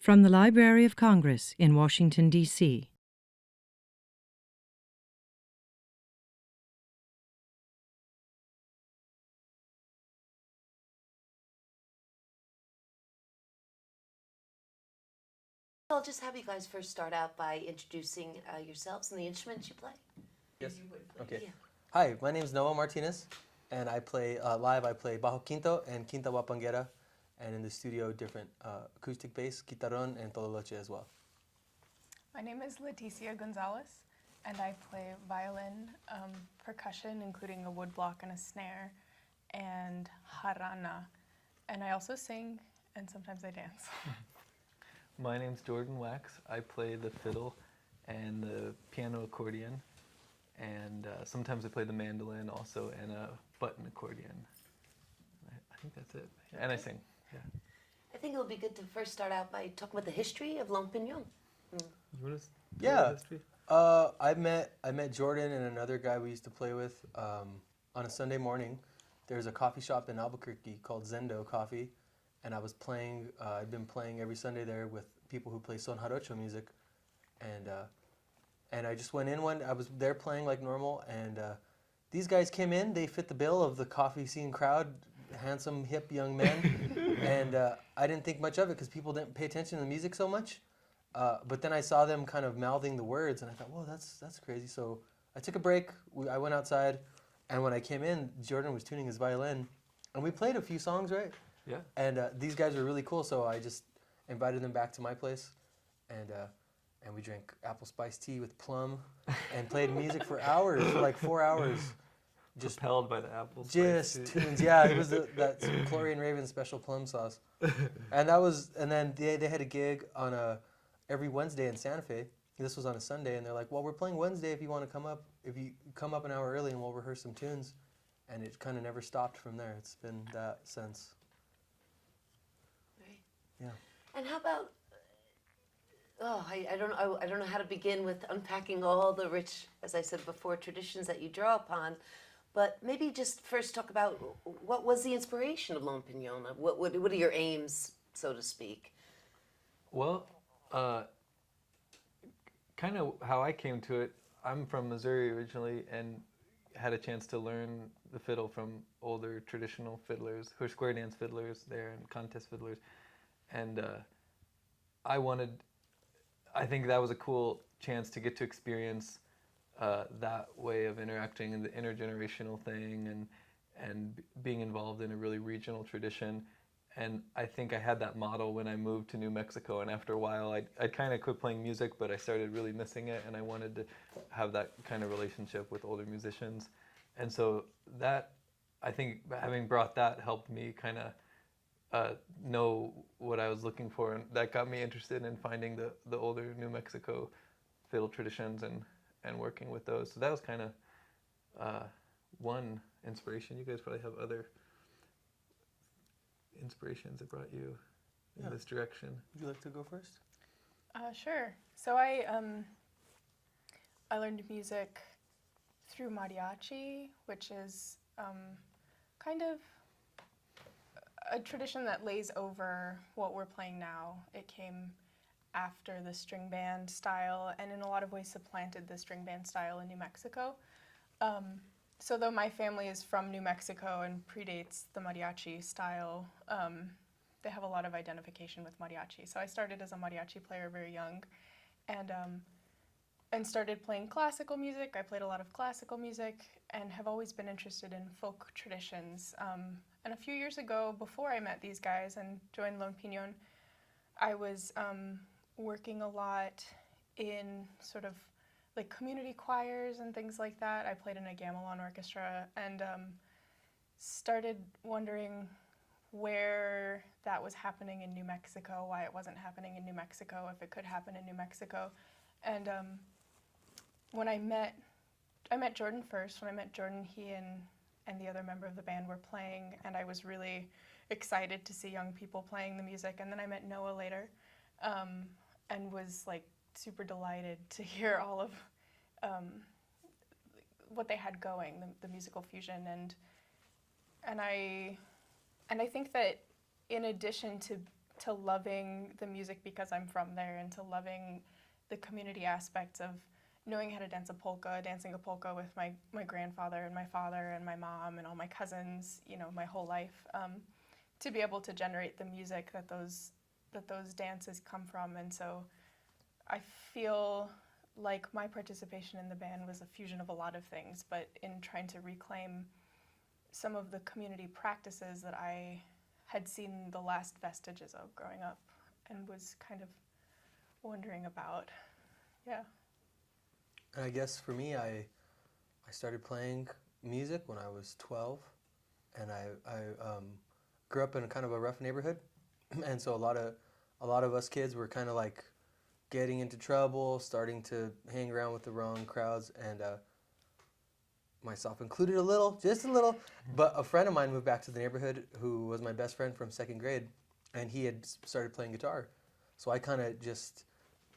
From the Library of Congress in Washington, D.C. I'll just have you guys first start out by introducing yourselves and the instruments you play. Yes. Okay. Yeah. Hi, my name is Noah Martinez, and I play live. I play bajo quinto and quinta guapanguera, and in the studio, different acoustic bass, guitarrón, and tololoche as well. My name is Leticia Gonzales, and I play violin, percussion, including a woodblock and a snare, and jarana. And I also sing, and sometimes I dance. My name's Jordan Wax. I play the fiddle and the piano accordion, and sometimes I play the mandolin also and a button accordion. I think that's it. And I sing. Yeah. I think it'll be good to first start out by talking about the history of Lone Piñon. You want to? Yeah. I met Jordan and another guy we used to play with on a Sunday morning. There's a coffee shop in Albuquerque called Zendo Coffee, and I was playing. I've been playing every Sunday there with people who play son jarocho music, and I just went in one. I was there playing like normal, and these guys came in. They fit the bill of the coffee scene crowd, handsome, hip young men, and I didn't think much of it because people didn't pay attention to the music so much. But then I saw them kind of mouthing the words, and I thought, whoa, that's crazy. So I took a break. I went outside, and when I came in, Jordan was tuning his violin, and we played a few songs, right? Yeah. And these guys were really cool, so I just invited them back to my place, and we drank apple spice tea with plum, and played music for hours, for like 4 hours. Just propelled by the apples. Just tunes, yeah. It was that Chlorine Raven special plum sauce, and then they had a gig on every Wednesday in Santa Fe. This was on a Sunday, and they're like, well, we're playing Wednesday if you want to come up. If you come up an hour early, and we'll rehearse some tunes. And it kind of never stopped from there. It's been that since. Right. Yeah. And how about? I don't know how to begin with unpacking all the rich, as I said before, traditions that you draw upon. But maybe just first talk about what was the inspiration of Lone Piñon? What are your aims, so to speak? Well, kind of how I came to it. I'm from Missouri originally, and had a chance to learn the fiddle from older traditional fiddlers, who are square dance fiddlers there and contest fiddlers, and I think that was a cool chance to get to experience that way of interacting and the intergenerational thing and being involved in a really regional tradition. And I think I had that model when I moved to New Mexico, and after a while I kind of quit playing music, but I started really missing it, and I wanted to have that kind of relationship with older musicians. And so that, I think having brought that helped me kind of know what I was looking for, and that got me interested in finding the older New Mexico fiddle traditions and working with those. So that was kind of one inspiration. You guys probably have other inspirations that brought you in this direction. Would you like to go first? Sure. So I learned music through mariachi, which is kind of a tradition that lays over what we're playing now. It came after the string band style, and in a lot of ways supplanted the string band style in New Mexico. So though my family is from New Mexico and predates the mariachi style, they have a lot of identification with mariachi. So I started as a mariachi player very young, and started playing classical music. I played a lot of classical music and have always been interested in folk traditions. And a few years ago, before I met these guys and joined Lone Piñon, I was working a lot in sort of like community choirs and things like that. I played in a gamelan orchestra, and started wondering where that was happening in New Mexico, why it wasn't happening in New Mexico, if it could happen in New Mexico. And when I met Jordan first. When I met Jordan, he and the other member of the band were playing, and I was really excited to see young people playing the music. And then I met Noah later, and was like super delighted to hear all of what they had going, the musical fusion, and I think that in addition to to loving the music because I'm from there, and to loving the community aspects of knowing how to dance a polka, dancing a polka with my grandfather and my father and my mom and all my cousins, you know, my whole life, to be able to generate the music that those dances come from. And so I feel like my participation in the band was a fusion of a lot of things, but in trying to reclaim some of the community practices that I had seen the last vestiges of growing up and was kind of wondering about. Yeah. And I guess for me, I started playing music when I was 12, and I grew up in kind of a rough neighborhood, and so a lot of us kids were kind of like getting into trouble, starting to hang around with the wrong crowds, and myself included just a little. But a friend of mine moved back to the neighborhood who was my best friend from second grade, and he had started playing guitar, so I kind of just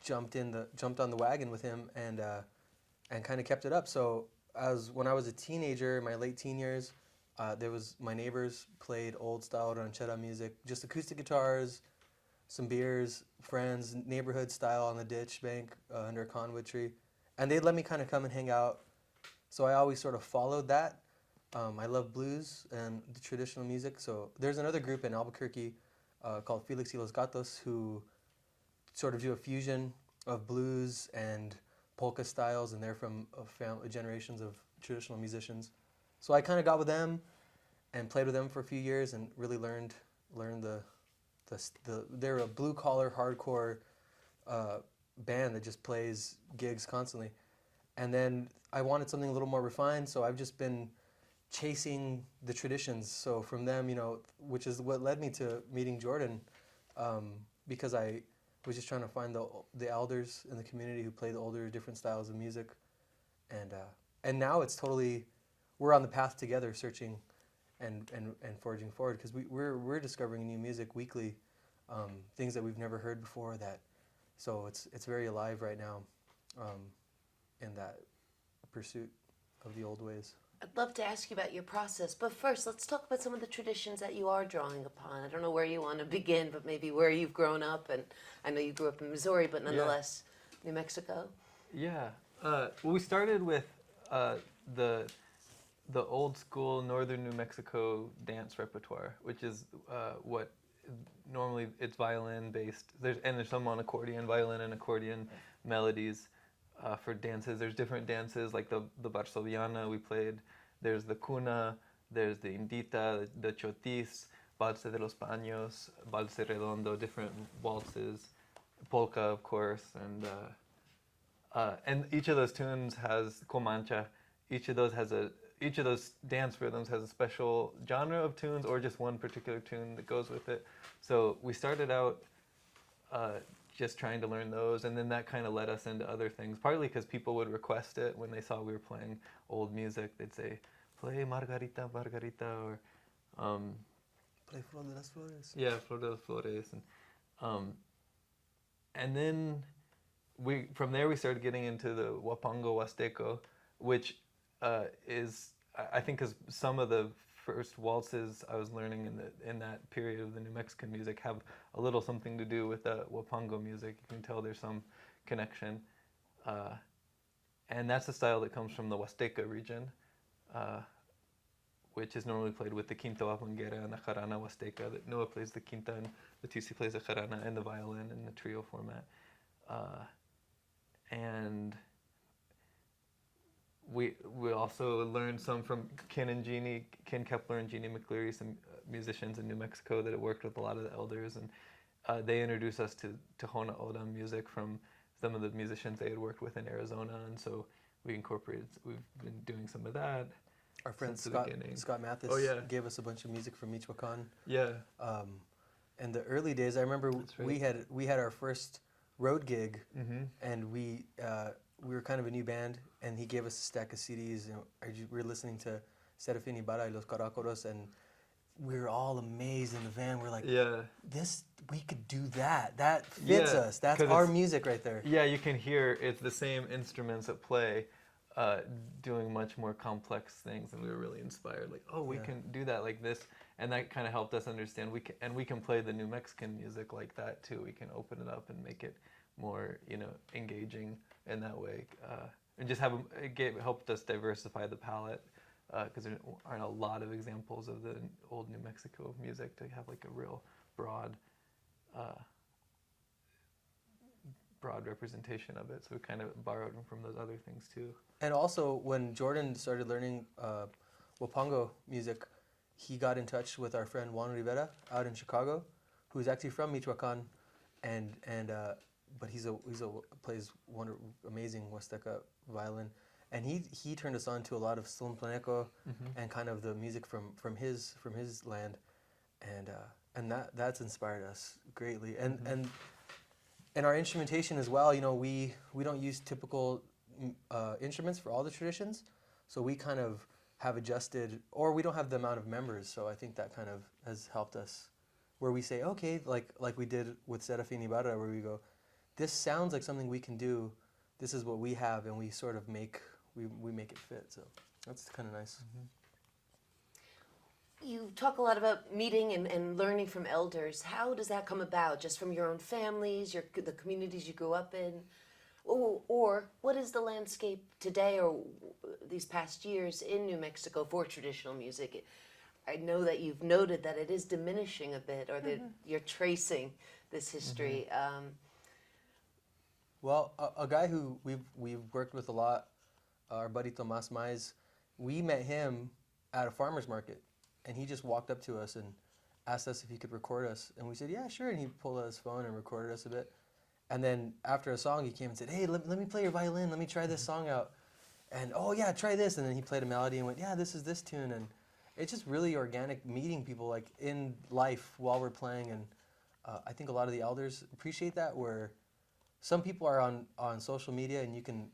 jumped on the wagon with him and kind of kept it up. So when I was a teenager, my late teen years, my neighbors played old style ranchera music, just acoustic guitars, some beers, friends, neighborhood style on the ditch bank under a conwood tree, and they'd let me kind of come and hang out. So I always sort of followed that. I love blues and the traditional music. So there's another group in Albuquerque called Felix y los Gatos who sort of do a fusion of blues and polka styles, and they're from generations of traditional musicians. So I kind of got with them and played with them for a few years and really learned they're a blue collar hardcore band that just plays gigs constantly. And then I wanted something a little more refined, so I've just been chasing the traditions. So from them, you know, which is what led me to meeting Jordan, because I was just trying to find the elders in the community who play the older, different styles of music, and now it's totally, we're on the path together, searching and forging forward, because we're discovering new music weekly, things that we've never heard before. So it's very alive right now, in that pursuit of the old ways. I'd love to ask you about your process, but first let's talk about some of the traditions that you are drawing upon. I don't know where you want to begin, but maybe where you've grown up, and I know you grew up in Missouri, but nonetheless, New Mexico. Yeah. Well, we started with the old school northern New Mexico dance repertoire, which is what normally it's violin based. There's some on accordion, violin and accordion melodies. For dances, there's different dances like the Varsoviana we played. There's the Cuna, there's the Indita, the Chotis, Valse de los Paños, Valse Redondo, different waltzes, Polka, of course, and each of those tunes has Comancha. Each of those dance rhythms has a special genre of tunes or just one particular tune that goes with it. So we started out just trying to learn those, and then that kind of led us into other things, partly because people would request it when they saw we were playing old music. They'd say, play Margarita, Margarita, or Play Flor de las Flores. yeah, Flor de las Flores. And then from there we started getting into the Huapango Huasteco, which is, I think, because some of the first waltzes I was learning in that period of the New Mexican music have a little something to do with the Huapango music. You can tell there's some connection. And that's the style that comes from the Huasteca region, which is normally played with the quinta huapanguera and the jarana Huasteca. That Noah plays the quinta and Leticia plays the jarana and the violin in the trio format. And we also learned some from Ken Kepler and Jeannie McCleary, some musicians in New Mexico that had worked with a lot of the elders, and they introduced us to Tohono O'odham music from some of the musicians they had worked with in Arizona, and so we've been doing some of that. Our friend since Scott Mathis gave us a bunch of music from Michoacan. Yeah. In the early days, I remember right. we had our first road gig, Mm-hmm. and we were kind of a new band, and he gave us a stack of CDs, and we were listening to Serafín Ibarra y Los Caracoros, and we were all amazed in the van. We're like, we could do that. That fits us. That's our music right there. Yeah, you can hear it's the same instruments at play, doing much more complex things, and we were really inspired. Like, we can do that like this. and that kind of helped us understand we can play the New Mexican music like that too. We can open it up and make it more, engaging in that way, and just helped us diversify the palette, because there aren't a lot of examples of the old New Mexico music to have like a real broad representation of it. So we kind of borrowed from those other things too. And also, when Jordan started learning Wapango music, he got in touch with our friend Juan Rivera out in Chicago, who's actually from Michoacan, but he plays amazing Huasteca violin, and he turned us on to a lot of Son Planeco and kind of the music from his land, and that's inspired us greatly, and our instrumentation as well. We don't use typical instruments for all the traditions, so we kind of have adjusted, or we don't have the amount of members, so I think that kind of has helped us, where we say, okay, like we did with Serafín Ibarra, where we go, this sounds like something we can do, this is what we have, and we sort of make it fit, so that's kind of nice. You talk a lot about meeting and learning from elders. How does that come about? Just from your own families, the communities you grew up in? Or what is the landscape today or these past years in New Mexico for traditional music? I know that you've noted that it is diminishing a bit, or that you're tracing this history. Well, a guy who we've worked with a lot, our buddy Tomas Maiz, we met him at a farmer's market, and he just walked up to us and asked us if he could record us, and we said, yeah, sure, and he pulled out his phone and recorded us a bit. And then after a song, he came and said, hey, let me play your violin, let me try this song out. And, oh yeah, try this. And then he played a melody and went, yeah, this is this tune. And it's just really organic meeting people like in life while we're playing. And I think a lot of the elders appreciate that, where some people are on social media, and you can,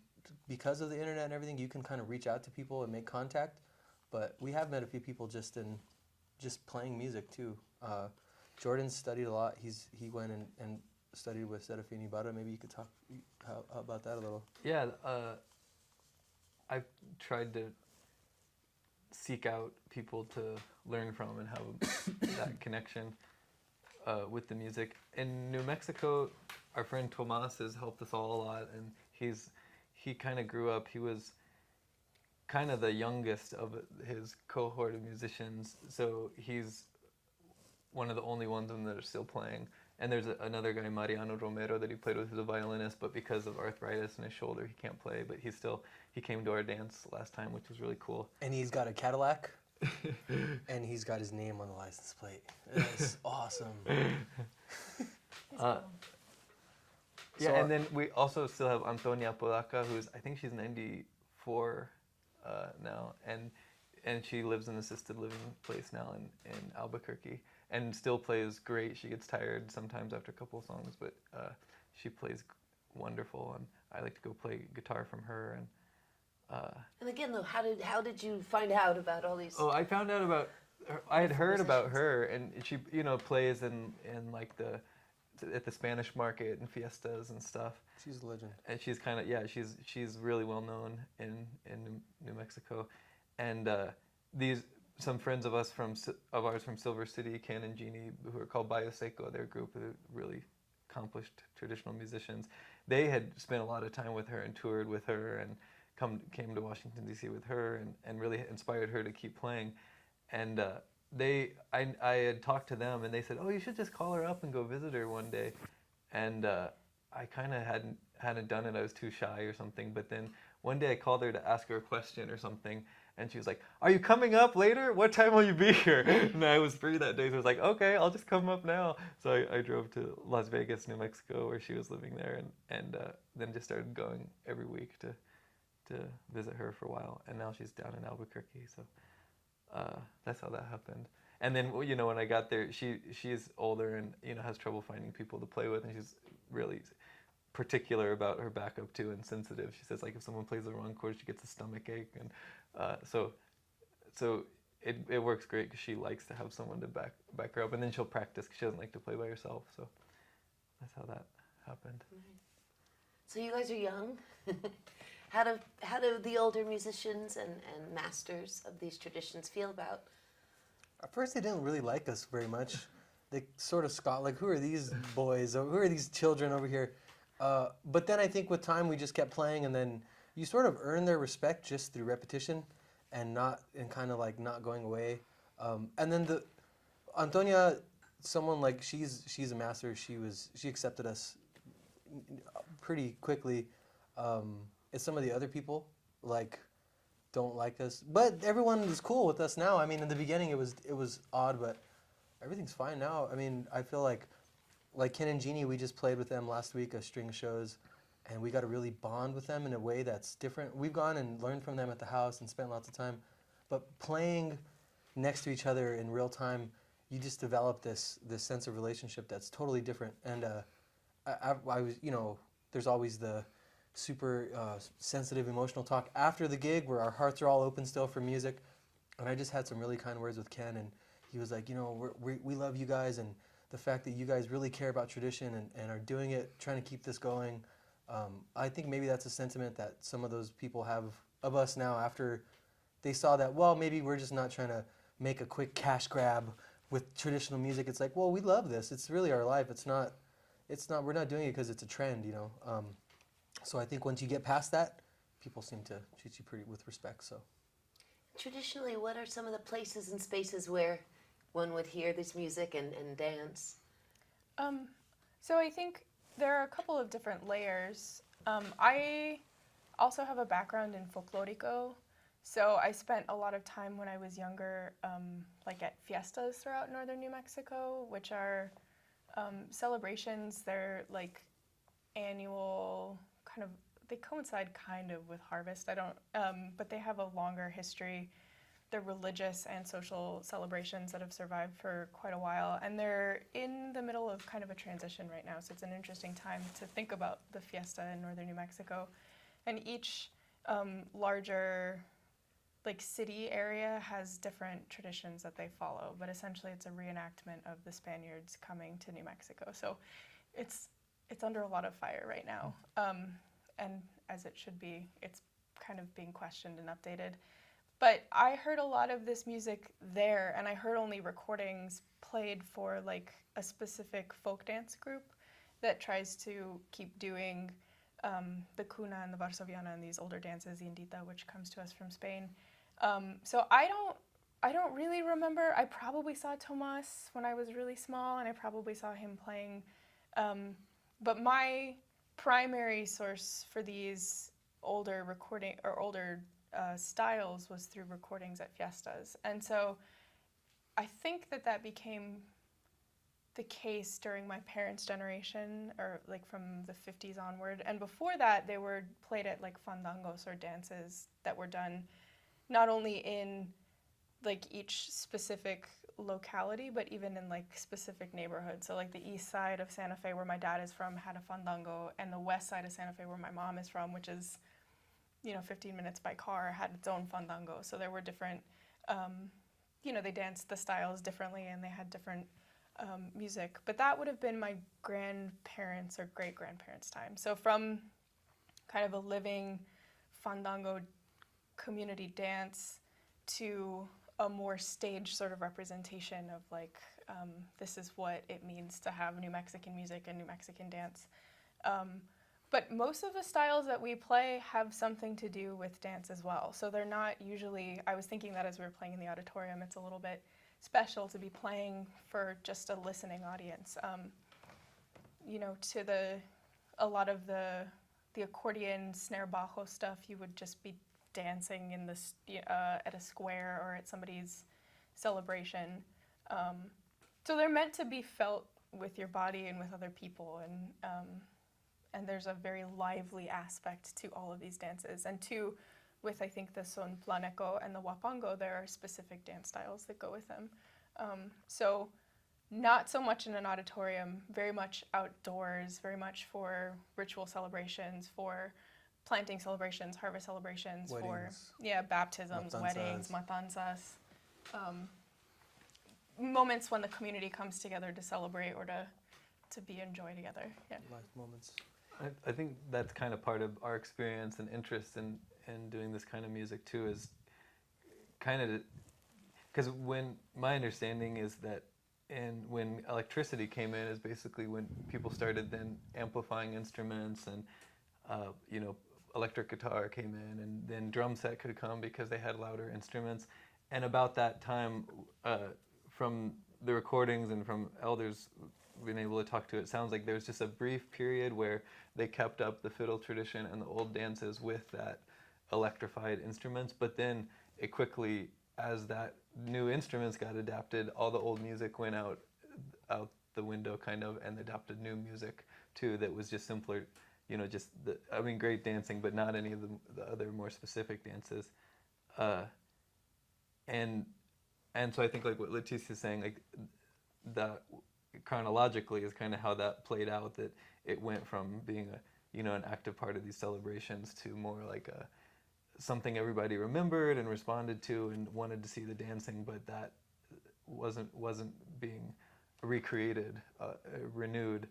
because of the internet and everything, you can kind of reach out to people and make contact. But we have met a few people just playing music too. Jordan studied a lot. He went and studied with Serafín Ibarra. Maybe you could talk about that a little. Yeah, I've tried to seek out people to learn from and have that connection with the music. In New Mexico, our friend Tomas has helped us all a lot, and he kind of grew up. He was kind of the youngest of his cohort of musicians, so he's one of the only ones of them that are still playing. And there's another guy, Mariano Romero, that he played with, who's a violinist, but because of arthritis in his shoulder, he can't play. But he came to our dance last time, which was really cool. And he's got a Cadillac, and he's got his name on the license plate. That's awesome. Yeah, and then we also still have Antonia Podaca, I think she's 94 now, and she lives in an assisted living place now in Albuquerque. And still plays great. She gets tired sometimes after a couple of songs, but she plays wonderful, and I like to go play guitar from her. And again, though, how did you find out about all these? Oh, I found out about her. I had heard about her, and she plays in like at the Spanish market and fiestas and stuff. She's a legend. And she's kind of she's really well known in New Mexico, and some friends of ours from Silver City, Ken and Jeannie, who are called Bioseco, their group of really accomplished traditional musicians, they had spent a lot of time with her and toured with her and came to Washington, D.C. with her and really inspired her to keep playing. And I had talked to them, and they said, oh, you should just call her up and go visit her one day. And I kind of hadn't done it. I was too shy or something. But then one day I called her to ask her a question or something, and she was like, are you coming up later? What time will you be here? And I was free that day, so I was like, okay, I'll just come up now. So I drove to Las Vegas, New Mexico, where she was living there, and then just started going every week to visit her for a while. And now she's down in Albuquerque, so that's how that happened. And then, when I got there, she's older and, has trouble finding people to play with, and she's really particular about her backup too, and sensitive. She says, like, if someone plays the wrong chord, she gets a stomach ache, and so it works great because she likes to have someone to back her up, and then she'll practice because she doesn't like to play by herself. So that's how that happened. So you guys are young. How do the older musicians and masters of these traditions feel about At first, they didn't really like us very much. They sort of scoffed, like, who are these boys? Or who are these children over here? But then I think with time, we just kept playing, and then you sort of earn their respect just through repetition and kind of like not going away. And then Antonia, someone like, she's a master. She accepted us pretty quickly. It's some of the other people, like, don't like us, but everyone is cool with us now. I mean, in the beginning it was odd, but everything's fine now. I mean, I feel like Ken and Jeannie, we just played with them last week, a string of shows, and we got to really bond with them in a way that's different. We've gone and learned from them at the house and spent lots of time, but playing next to each other in real time, you just develop this sense of relationship that's totally different. And I was, there's always the super sensitive, emotional talk after the gig where our hearts are all open still for music. And I just had some really kind words with Ken, and he was like, we love you guys, and the fact that you guys really care about tradition and are doing it, trying to keep this going. I think maybe that's a sentiment that some of those people have of us now after they saw that, well, maybe we're just not trying to make a quick cash grab with traditional music. It's like, well, we love this. It's really our life. We're not doing it because it's a trend, So I think once you get past that, people seem to treat you pretty with respect. So, Traditionally, what are some of the places and spaces where one would hear this music and dance? So I think there are a couple of different layers. I also have a background in folklorico, so I spent a lot of time when I was younger, like at fiestas throughout northern New Mexico, which are celebrations. They're like annual, they coincide kind of with harvest. But they have a longer history. They're religious and social celebrations that have survived for quite a while, and they're in the middle of kind of a transition right now, so it's an interesting time to think about the fiesta in northern New Mexico. And each larger city area has different traditions that they follow, but essentially it's a reenactment of the Spaniards coming to New Mexico. So it's under a lot of fire right now, and as it should be, it's kind of being questioned and updated. But I heard a lot of this music there, and I heard only recordings played for like a specific folk dance group that tries to keep doing the cuna and the varsoviana and these older dances, the indita, which comes to us from Spain. So I don't really remember. I probably saw Tomas when I was really small, and I probably saw him playing. But my primary source for these older styles was through recordings at fiestas. And so I think that became the case during my parents' generation, or like from the 50s onward. And before that, they were played at like fandangos, or dances that were done not only in like each specific locality, but even in like specific neighborhoods. So like the east side of Santa Fe, where my dad is from, had a fandango, and the west side of Santa Fe, where my mom is from, which is 15 minutes by car, had its own fandango. So there were different, they danced the styles differently, and they had different music. But that would have been my grandparents' or great-grandparents' time. So from kind of a living fandango community dance to a more staged sort of representation of like, this is what it means to have New Mexican music and New Mexican dance. But most of the styles that we play have something to do with dance as well. So they're not usually, I was thinking that as we were playing in the auditorium, it's a little bit special to be playing for just a listening audience. A lot of the accordion, snare bajo stuff, you would just be dancing in at a square or at somebody's celebration. So they're meant to be felt with your body and with other people, and there's a very lively aspect to all of these dances. And with I think the son planeco and the wapango, there are specific dance styles that go with them. So not so much in an auditorium, very much outdoors, very much for ritual celebrations, for planting celebrations, harvest celebrations, weddings, for baptisms, matanzas. weddings, matanzas, moments when the community comes together to celebrate or to be enjoy together. Yeah. Life moments. I think that's kind of part of our experience and interest in doing this kind of music too, is kind of because when my understanding is that, and when electricity came in, is basically when people started then amplifying instruments, and you know, electric guitar came in, and then drum set could come because they had louder instruments. And about that time, from the recordings and from elders been able to talk to, it sounds like there's just a brief period where they kept up the fiddle tradition and the old dances with that electrified instruments, but then it quickly, as that new instruments got adapted, all the old music went out the window kind of, and adopted new music too that was just simpler, you know, just great dancing, but not any of the other more specific dances. And so I think like what Leticia's saying, like that chronologically is kind of how that played out, that it went from being an active part of these celebrations to more like something everybody remembered and responded to and wanted to see the dancing, but that wasn't being recreated, renewed.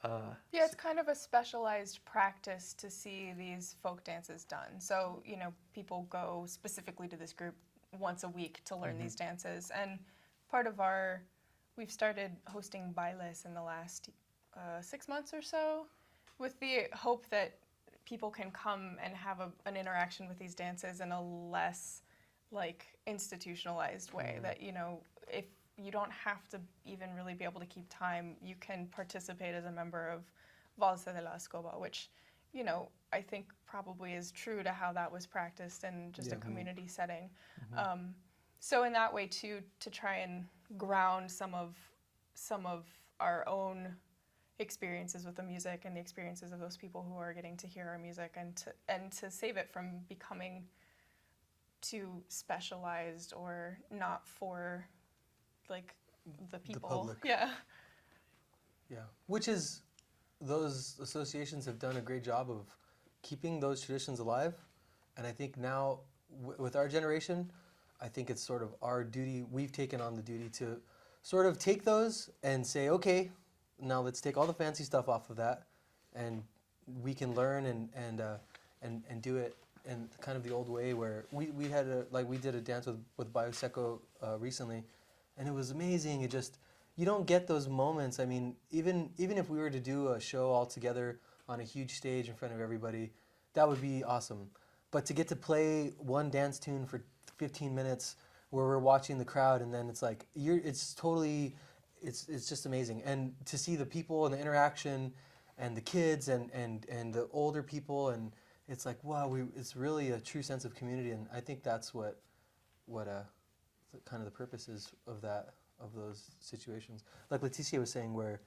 Yeah, it's kind of a specialized practice to see these folk dances done. So, you know, people go specifically to this group once a week to learn these dances. And we've started hosting bailes in the last 6 months or so, with the hope that people can come and have an interaction with these dances in a less like institutionalized way. That, you know, if you don't have to even really be able to keep time, you can participate as a member of Valsa de la Escoba, which, you know, I think probably is true to how that was practiced in just a community setting. So in that way too, to try and ground some of our own experiences with the music and the experiences of those people who are getting to hear our music, and to save it from becoming too specialized or not for like the people. public. Yeah. Yeah, which is, those associations have done a great job of keeping those traditions alive, and I think now with our generation, I think it's sort of our duty. We've taken on the duty to sort of take those and say, okay, now let's take all the fancy stuff off of that, and we can learn and do it in kind of the old way, where we did a dance with Bioseco recently, and it was amazing. It just, you don't get those moments. I mean, even if we were to do a show all together on a huge stage in front of everybody, that would be awesome. But to get to play one dance tune for 15 minutes where we're watching the crowd, and then it's like it's just amazing. And to see the people and the interaction and the kids and the older people, and it's like, wow, it's really a true sense of community. And I think that's what kind of the purpose is of those situations. Like Leticia was saying, where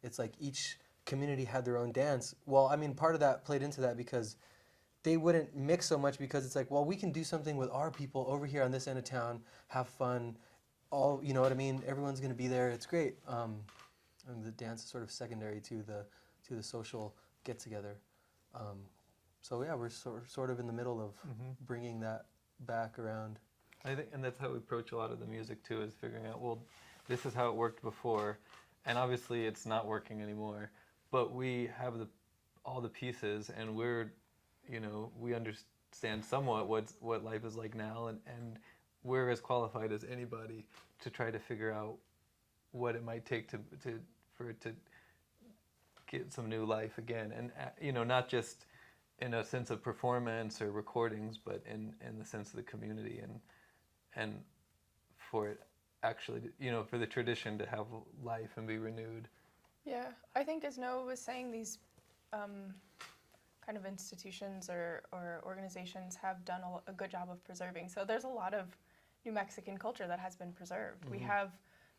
it's like each community had their own dance. Well, I mean, part of that played into that because they wouldn't mix so much, because it's like, well, we can do something with our people over here on this end of town, have fun, all, you know what I mean? Everyone's going to be there. It's great. And the dance is sort of secondary to the social get together. So yeah, we're sort of in the middle of bringing that back around. I think, and that's how we approach a lot of the music too, is figuring out, well, this is how it worked before, and obviously it's not working anymore, but we have all the pieces, and we understand somewhat what life is like now, and we're as qualified as anybody to try to figure out what it might take for it to get some new life again, and not just in a sense of performance or recordings, but in the sense of the community, and for it actually, for the tradition to have life and be renewed. Yeah, I think as Noah was saying, these kind of institutions or organizations have done a good job of preserving. So there's a lot of New Mexican culture that has been preserved. We have,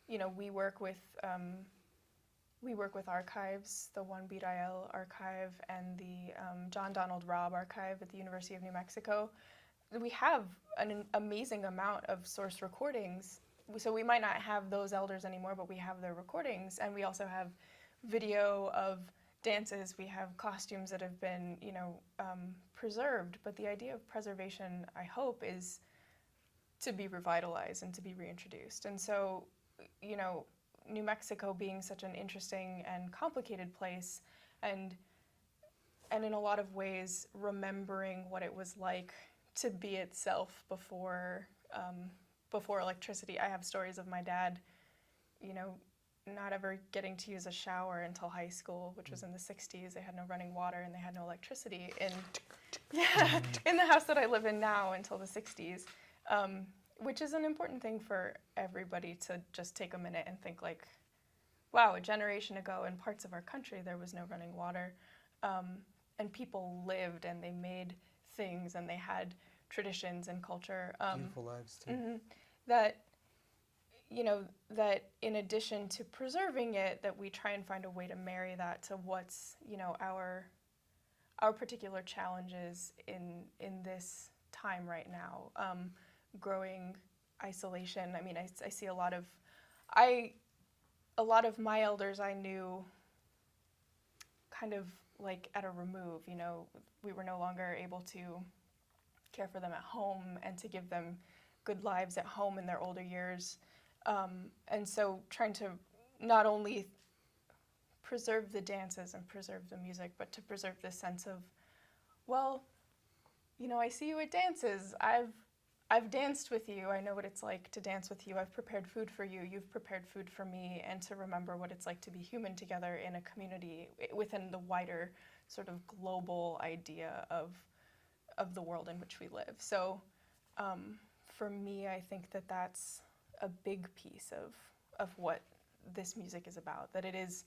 we work with archives, the Juan Birael archive and the John Donald Robb archive at the University of New Mexico. We have an amazing amount of source recordings. So we might not have those elders anymore, but we have their recordings, and we also have video of dances. We have costumes that have been, preserved. But the idea of preservation, I hope, is to be revitalized and to be reintroduced. And so, New Mexico being such an interesting and complicated place, and in a lot of ways remembering what it was like to be itself before before electricity. I have stories of my dad, not ever getting to use a shower until high school, which was in the 60s. They had no running water and they had no electricity in the house that I live in now until the 60s, which is an important thing for everybody to just take a minute and think like, wow, a generation ago in parts of our country there was no running water, and people lived and they made things and they had traditions and culture. Beautiful lives too. Mm-hmm, that that in addition to preserving it, that we try and find a way to marry that to what's our particular challenges in this time right now. Growing isolation. I mean, I see a lot of my elders I knew kind of like at a remove. We were no longer able to care for them at home and to give them good lives at home in their older years. And so trying to not only preserve the dances and preserve the music, but to preserve this sense of, well, I see you at dances. I've danced with you. I know what it's like to dance with you. I've prepared food for you. You've prepared food for me. And to remember what it's like to be human together in a community within the wider sort of global idea of the world in which we live. So for me, I think that that's a big piece of what this music is about, that it is,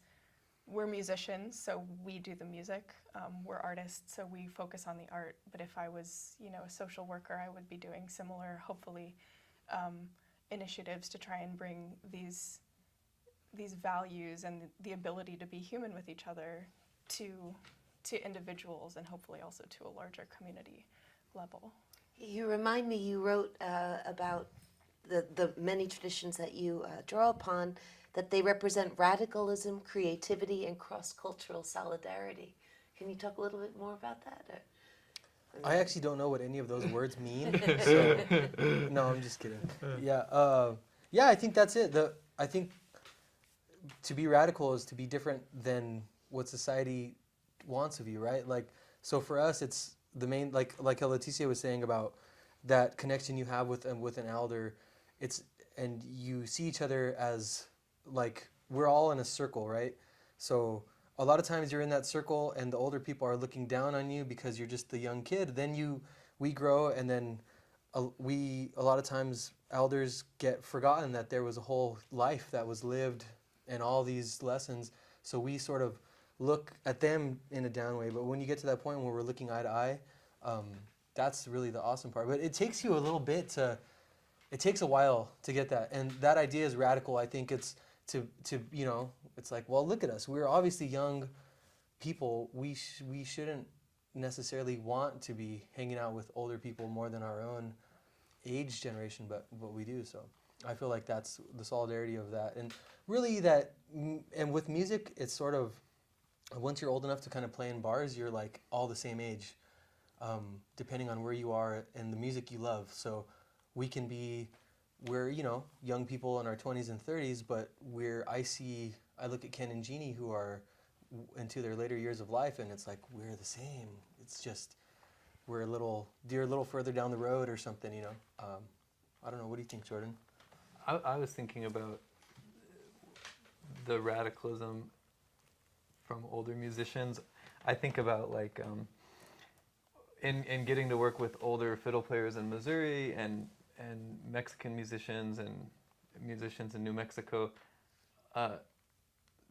we're musicians, so we do the music. We're artists, so we focus on the art. But if I was, a social worker, I would be doing similar, hopefully, initiatives to try and bring these values and the ability to be human with each other to individuals and hopefully also to a larger community level. You remind me, you wrote about the many traditions that you draw upon, that they represent radicalism, creativity, and cross-cultural solidarity. Can you talk a little bit more about that? I actually don't know what any of those words mean. So, no, I'm just kidding. Yeah, I think that's it. I think to be radical is to be different than what society wants of you, right? Like, so for us, it's the main, like Leticia was saying about that connection you have with an elder. And you see each other as, like, we're all in a circle, right? So a lot of times you're in that circle and the older people are looking down on you because you're just the young kid. Then we grow, and then a lot of times elders get forgotten that there was a whole life that was lived and all these lessons. So we sort of look at them in a down way. But when you get to that point where we're looking eye to eye, that's really the awesome part. But it takes you a little bit it takes a while to get that. And that idea is radical. I think it's to it's like, well, look at us. We're obviously young people. We shouldn't necessarily want to be hanging out with older people more than our own age generation, but we do. So I feel like that's the solidarity of that. And really and with music, it's sort of, once you're old enough to kind of play in bars, you're like all the same age, depending on where you are and the music you love. So we're young people in our 20s and 30s, but I look at Ken and Jeannie who are into their later years of life, and it's like we're the same. It's just we're a little further down the road or something, I don't know. What do you think, Jordan? I was thinking about the radicalism from older musicians. I think about like in getting to work with older fiddle players in Missouri and Mexican musicians and musicians in New Mexico.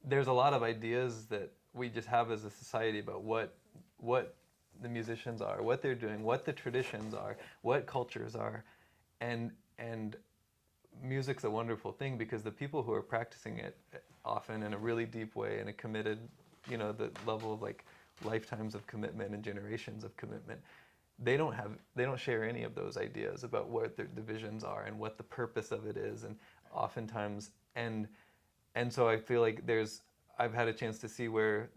There's a lot of ideas that we just have as a society about what the musicians are, what they're doing, what the traditions are, what cultures are, and music's a wonderful thing because the people who are practicing it often in a really deep way, in a committed, the level of like lifetimes of commitment and generations of commitment, they don't share any of those ideas about what their divisions are and what the purpose of it is, and oftentimes and so I feel like I've had a chance to see where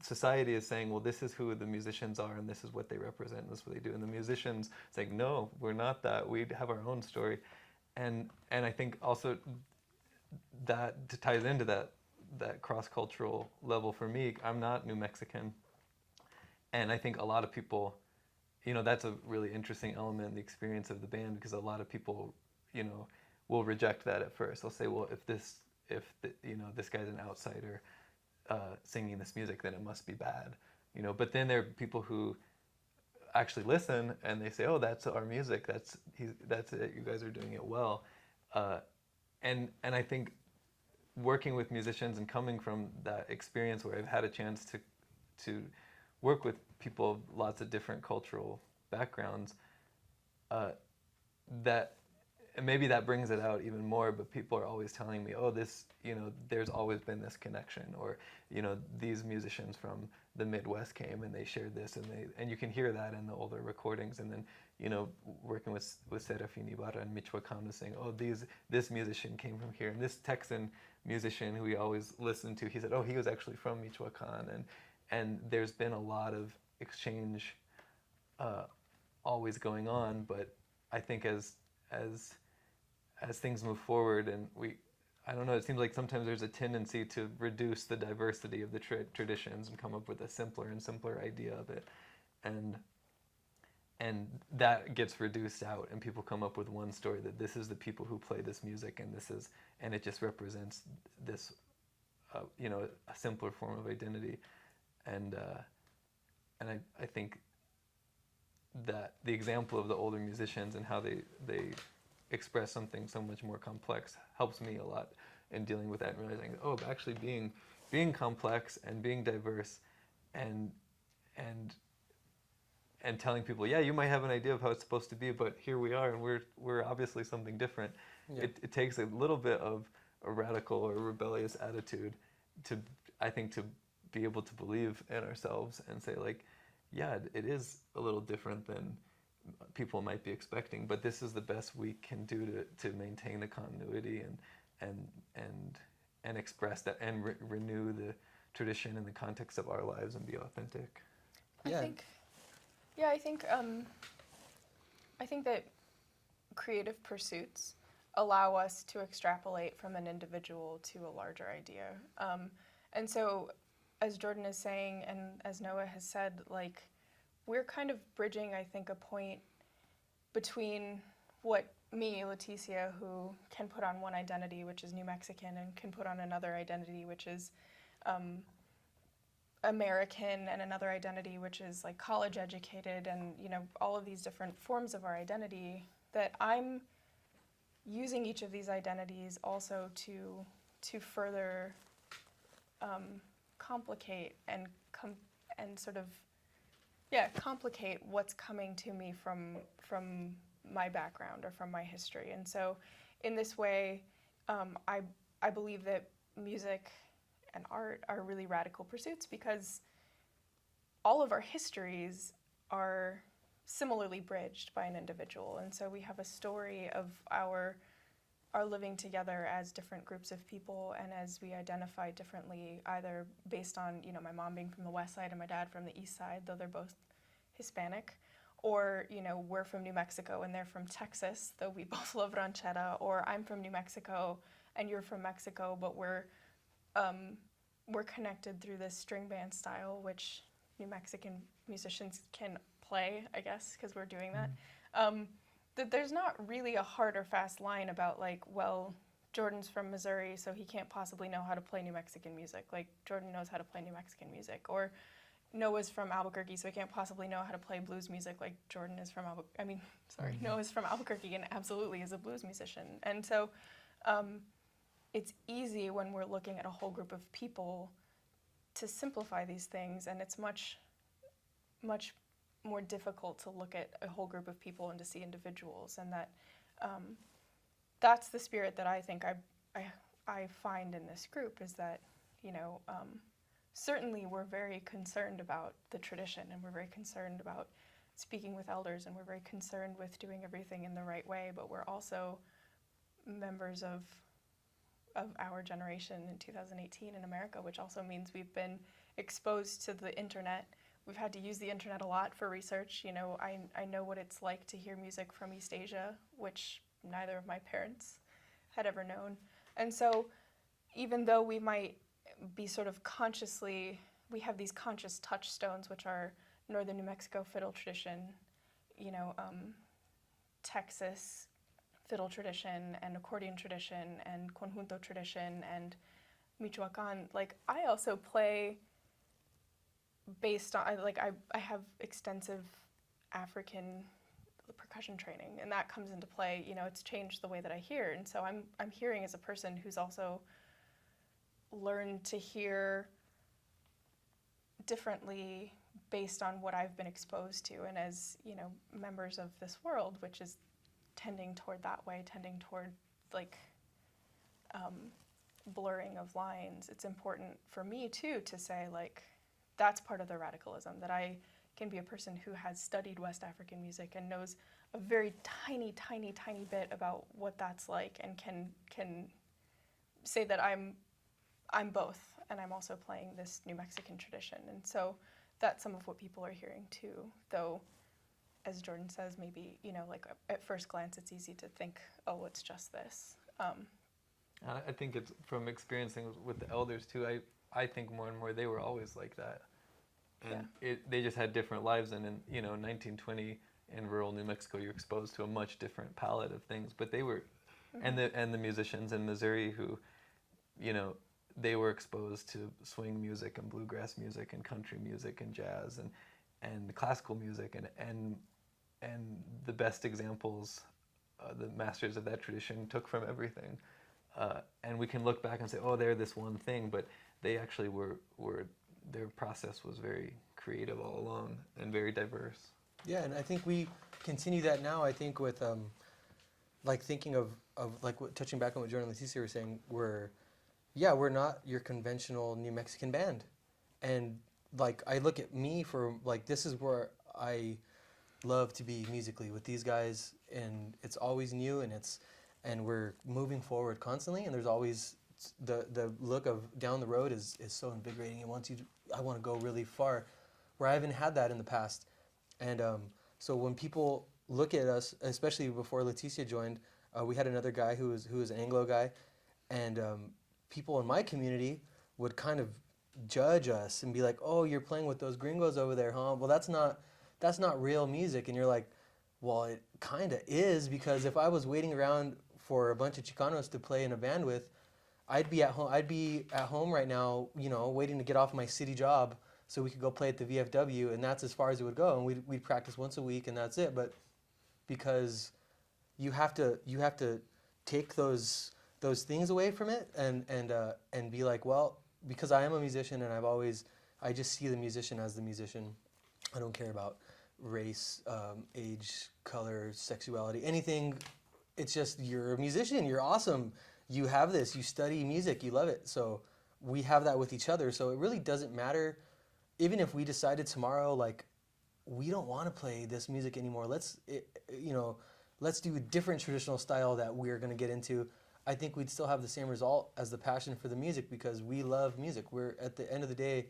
society is saying, well, this is who the musicians are and this is what they represent and this is what they do, and the musicians saying, no, we're not that, we have our own story. And I think also that ties into that cross-cultural level for me. I'm not New Mexican, and I think a lot of people, that's a really interesting element in the experience of the band, because a lot of people will reject that at first. They'll say, well, this guy's an outsider singing this music, then it must be bad, But then there are people who actually listen and they say, oh, that's our music. That's it. You guys are doing it well. And I think working with musicians and coming from that experience where I've had a chance to work with people of lots of different cultural backgrounds, that and maybe that brings it out even more, but people are always telling me, oh, this, there's always been this connection, or, these musicians from the Midwest came and they shared this, and you can hear that in the older recordings. And then, working with Serafín Ibarra and Michoacán was saying, oh, this musician came from here, and this Texan musician who we always listened to, he said, oh, he was actually from Michoacán, and there's been a lot of exchange always going on. But I think as things move forward, and I don't know, it seems like sometimes there's a tendency to reduce the diversity of the traditions and come up with a simpler and simpler idea of it, and that gets reduced out, and people come up with one story that this is the people who play this music, and it just represents this, a simpler form of identity, and I think that the example of the older musicians and how they express something so much more complex helps me a lot in dealing with that, and realizing, oh, actually being complex and being diverse and telling people, yeah, you might have an idea of how it's supposed to be, but here we are, and we're obviously something different. Yeah. It takes a little bit of a radical or rebellious attitude to be able to believe in ourselves and say, like, yeah, it is a little different than people might be expecting, but this is the best we can do to maintain the continuity and express that and renew the tradition in the context of our lives and be authentic. Yeah. I think that creative pursuits allow us to extrapolate from an individual to a larger idea. And so, as Jordan is saying, and as Noah has said, like, we're kind of bridging, I think, a point between what me, Leticia, who can put on one identity, which is New Mexican, and can put on another identity, which is American, and another identity, which is like college educated, and all of these different forms of our identity, that I'm using each of these identities also to further complicate and complicate what's coming to me from my background or from my history. And so in this way, I believe that music and art are really radical pursuits, because all of our histories are similarly bridged by an individual. And so we have a story of our living together as different groups of people, and as we identify differently, either based on, my mom being from the west side and my dad from the east side, though they're both Hispanic, or, we're from New Mexico and they're from Texas, though we both love ranchera, or I'm from New Mexico and you're from Mexico, but we're connected through this string band style, which New Mexican musicians can play, I guess, because we're doing that. That there's not really a hard or fast line about, like, well, Jordan's from Missouri, so he can't possibly know how to play New Mexican music. Like, Jordan knows how to play New Mexican music. Or Noah's from Albuquerque, so he can't possibly know how to play blues music like Jordan is from Noah's from Albuquerque and absolutely is a blues musician. And so it's easy when we're looking at a whole group of people to simplify these things, and it's much, much more difficult to look at a whole group of people and to see individuals. And that's the spirit that I think I find in this group, is that, certainly we're very concerned about the tradition, and we're very concerned about speaking with elders, and we're very concerned with doing everything in the right way, but we're also members of our generation in 2018 in America, which also means we've been exposed to the internet. We've had to use the internet a lot for research. I know what it's like to hear music from East Asia, which neither of my parents had ever known. And so even though we might be sort of we have these conscious touchstones, which are Northern New Mexico fiddle tradition, Texas fiddle tradition and accordion tradition and conjunto tradition and Michoacan, like I also play based on, I have extensive African percussion training, and that comes into play. You know, it's changed the way that I hear, and so I'm hearing as a person who's also learned to hear differently based on what I've been exposed to, and as, you know, members of this world, which is tending toward that way, tending toward like blurring of lines, it's important for me too to say, like, that's part of the radicalism, that I can be a person who has studied West African music and knows a very tiny, tiny, tiny bit about what that's like, and can say that I'm both, and I'm also playing this New Mexican tradition. And so that's some of what people are hearing too, though, as Jordan says, maybe, you know, like at first glance it's easy to think, oh, it's just this. I think it's from experiencing with the elders too. I think more and more they were always like that, and they just had different lives. And in, you know, 1920 in rural New Mexico, you're exposed to a much different palette of things. But they were, and the musicians in Missouri who, you know, they were exposed to swing music and bluegrass music and country music and jazz and classical music and the best examples, the masters of that tradition took from everything. And we can look back and say, oh, they're this one thing, but they actually were their process was very creative all along and very diverse. Yeah, and I think we continue that now. I think with like thinking of like touching back on what Jordan and Leticia were saying, we're not your conventional New Mexican band, and like I look at me for like this is where I love to be musically with these guys, and it's always new, and we're moving forward constantly, and there's always the look of down the road is so invigorating. It wants you to, I want to go really far, where I haven't had that in the past. And so when people look at us, especially before Leticia joined, we had another guy who was an Anglo guy, and people in my community would kind of judge us and be like, oh, you're playing with those gringos over there, huh? Well, that's not real music. And you're like, well, it kind of is, because if I was waiting around for a bunch of Chicanos to play in a band with, I'd be at home right now, you know, waiting to get off my city job so we could go play at the VFW, and that's as far as it would go. And we'd practice once a week, and that's it. But because you have to take those things away from it and be like, well, because I am a musician, and I just see the musician as the musician. I don't care about race, age, color, sexuality, anything. It's just, you're a musician, you're awesome. You have this, you study music, you love it. So we have that with each other. So it really doesn't matter, even if we decided tomorrow, like, we don't want to play this music anymore. Let's do a different traditional style that we're going to get into. I think we'd still have the same result as the passion for the music, because we love music. We're, at the end of the day,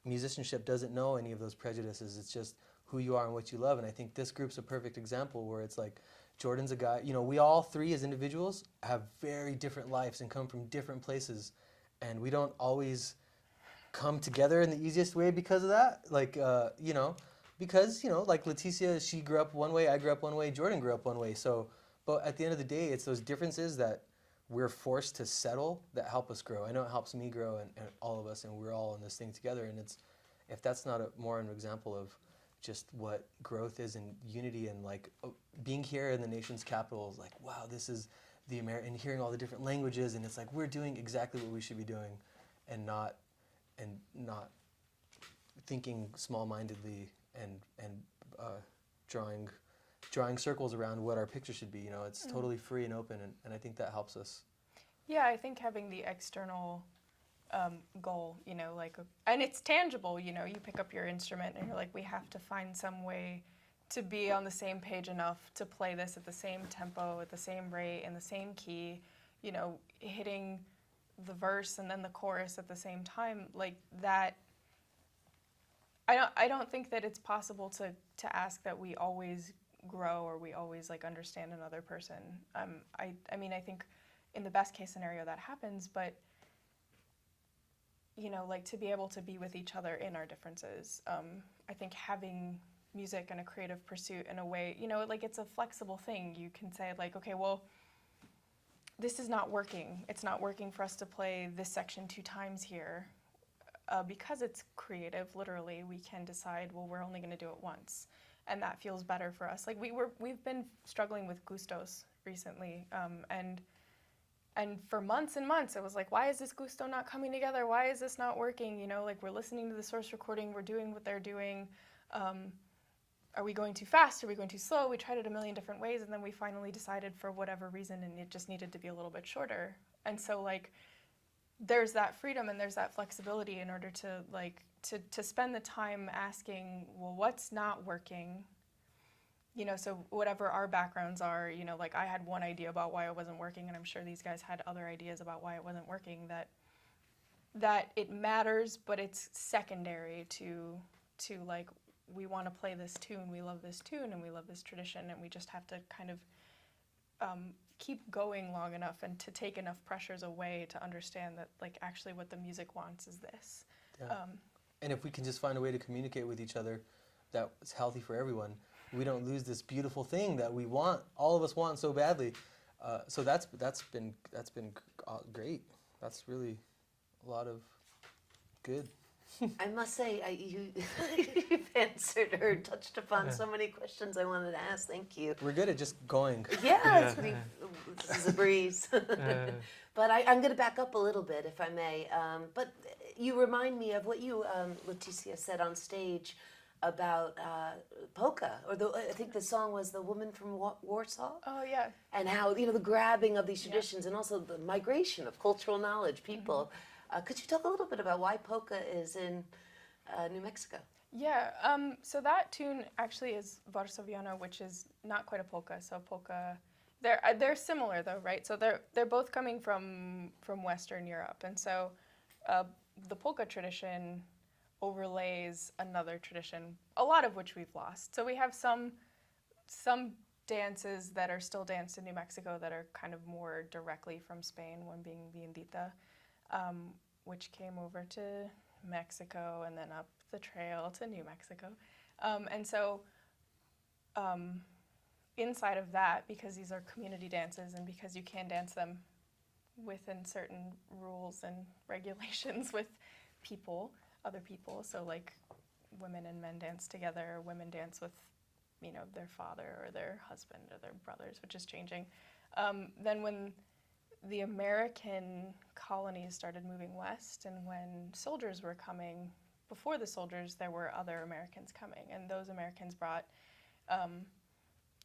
musicianship doesn't know any of those prejudices. It's just who you are and what you love. And I think this group's a perfect example, where it's like, Jordan's a guy, you know, we all three as individuals have very different lives and come from different places, and we don't always come together in the easiest way because of that. Like, because, like Leticia, she grew up one way, I grew up one way, Jordan grew up one way. So, but at the end of the day, it's those differences that we're forced to settle that help us grow. I know it helps me grow, and all of us, and we're all in this thing together. And it's, if that's not more an example of just what growth is and unity, and like being here in the nation's capital is like, wow, this is the and hearing all the different languages, and it's like we're doing exactly what we should be doing, and not thinking small-mindedly and drawing circles around what our picture should be. You know, it's totally free and open, and I think that helps us. Yeah, I think having the external goal, you know, like, and it's tangible, you know, you pick up your instrument and you're like, we have to find some way to be on the same page enough to play this at the same tempo, at the same rate, in the same key, you know, hitting the verse and then the chorus at the same time, like that. I don't think that it's possible to ask that we always grow or we always like understand another person. I mean, I think in the best case scenario that happens, but you know, like to be able to be with each other in our differences. I think having music and a creative pursuit in a way, you know, like it's a flexible thing. You can say like, okay, well, this is not working. It's not working for us to play this section 2 times here. Because it's creative, literally, we can decide, well, we're only going to do it once. And that feels better for us. Like we've been struggling with gustos recently. And for months and months, it was like, why is this gusto not coming together? Why is this not working? You know, like we're listening to the source recording, we're doing what they're doing. Are we going too fast? Are we going too slow? We tried it a million different ways, and then we finally decided for whatever reason, and it just needed to be a little bit shorter. And so like, there's that freedom and there's that flexibility in order to like, to spend the time asking, well, what's not working? You know, so whatever our backgrounds are, you know, like I had one idea about why it wasn't working, and I'm sure these guys had other ideas about why it wasn't working, that it matters, but it's secondary to like, we want to play this tune, we love this tune, and we love this tradition, and we just have to kind of keep going long enough and to take enough pressures away to understand that like actually what the music wants is this. Yeah. And if we can just find a way to communicate with each other that's healthy for everyone, we don't lose this beautiful thing that we want, all of us want so badly. So that's been great. That's really a lot of good. I must say, you've answered or touched upon so many questions I wanted to ask. Thank you. We're good at just going. Yeah, this is a breeze. But I'm going to back up a little bit, if I may. But you remind me of what you, Leticia, said on stage about Polka, or I think the song was "The Woman from Warsaw." Oh yeah. And how, you know, the grabbing of these traditions and also the migration of cultural knowledge, people. Could you talk a little bit about why polka is in New Mexico? Yeah, so that tune actually is Warsowiana, which is not quite a polka. So polka, they're similar though, right? So they're both coming from Western Europe, and so the polka tradition overlays another tradition, a lot of which we've lost. So we have some dances that are still danced in New Mexico that are kind of more directly from Spain, one being Viendita, which came over to Mexico and then up the trail to New Mexico. And so inside of that, because these are community dances and because you can dance them within certain rules and regulations with people, other people, so like women and men dance together, women dance with, you know, their father or their husband or their brothers, which is changing. Then when the American colonies started moving west, and when soldiers were coming, before the soldiers there were other Americans coming, and those Americans brought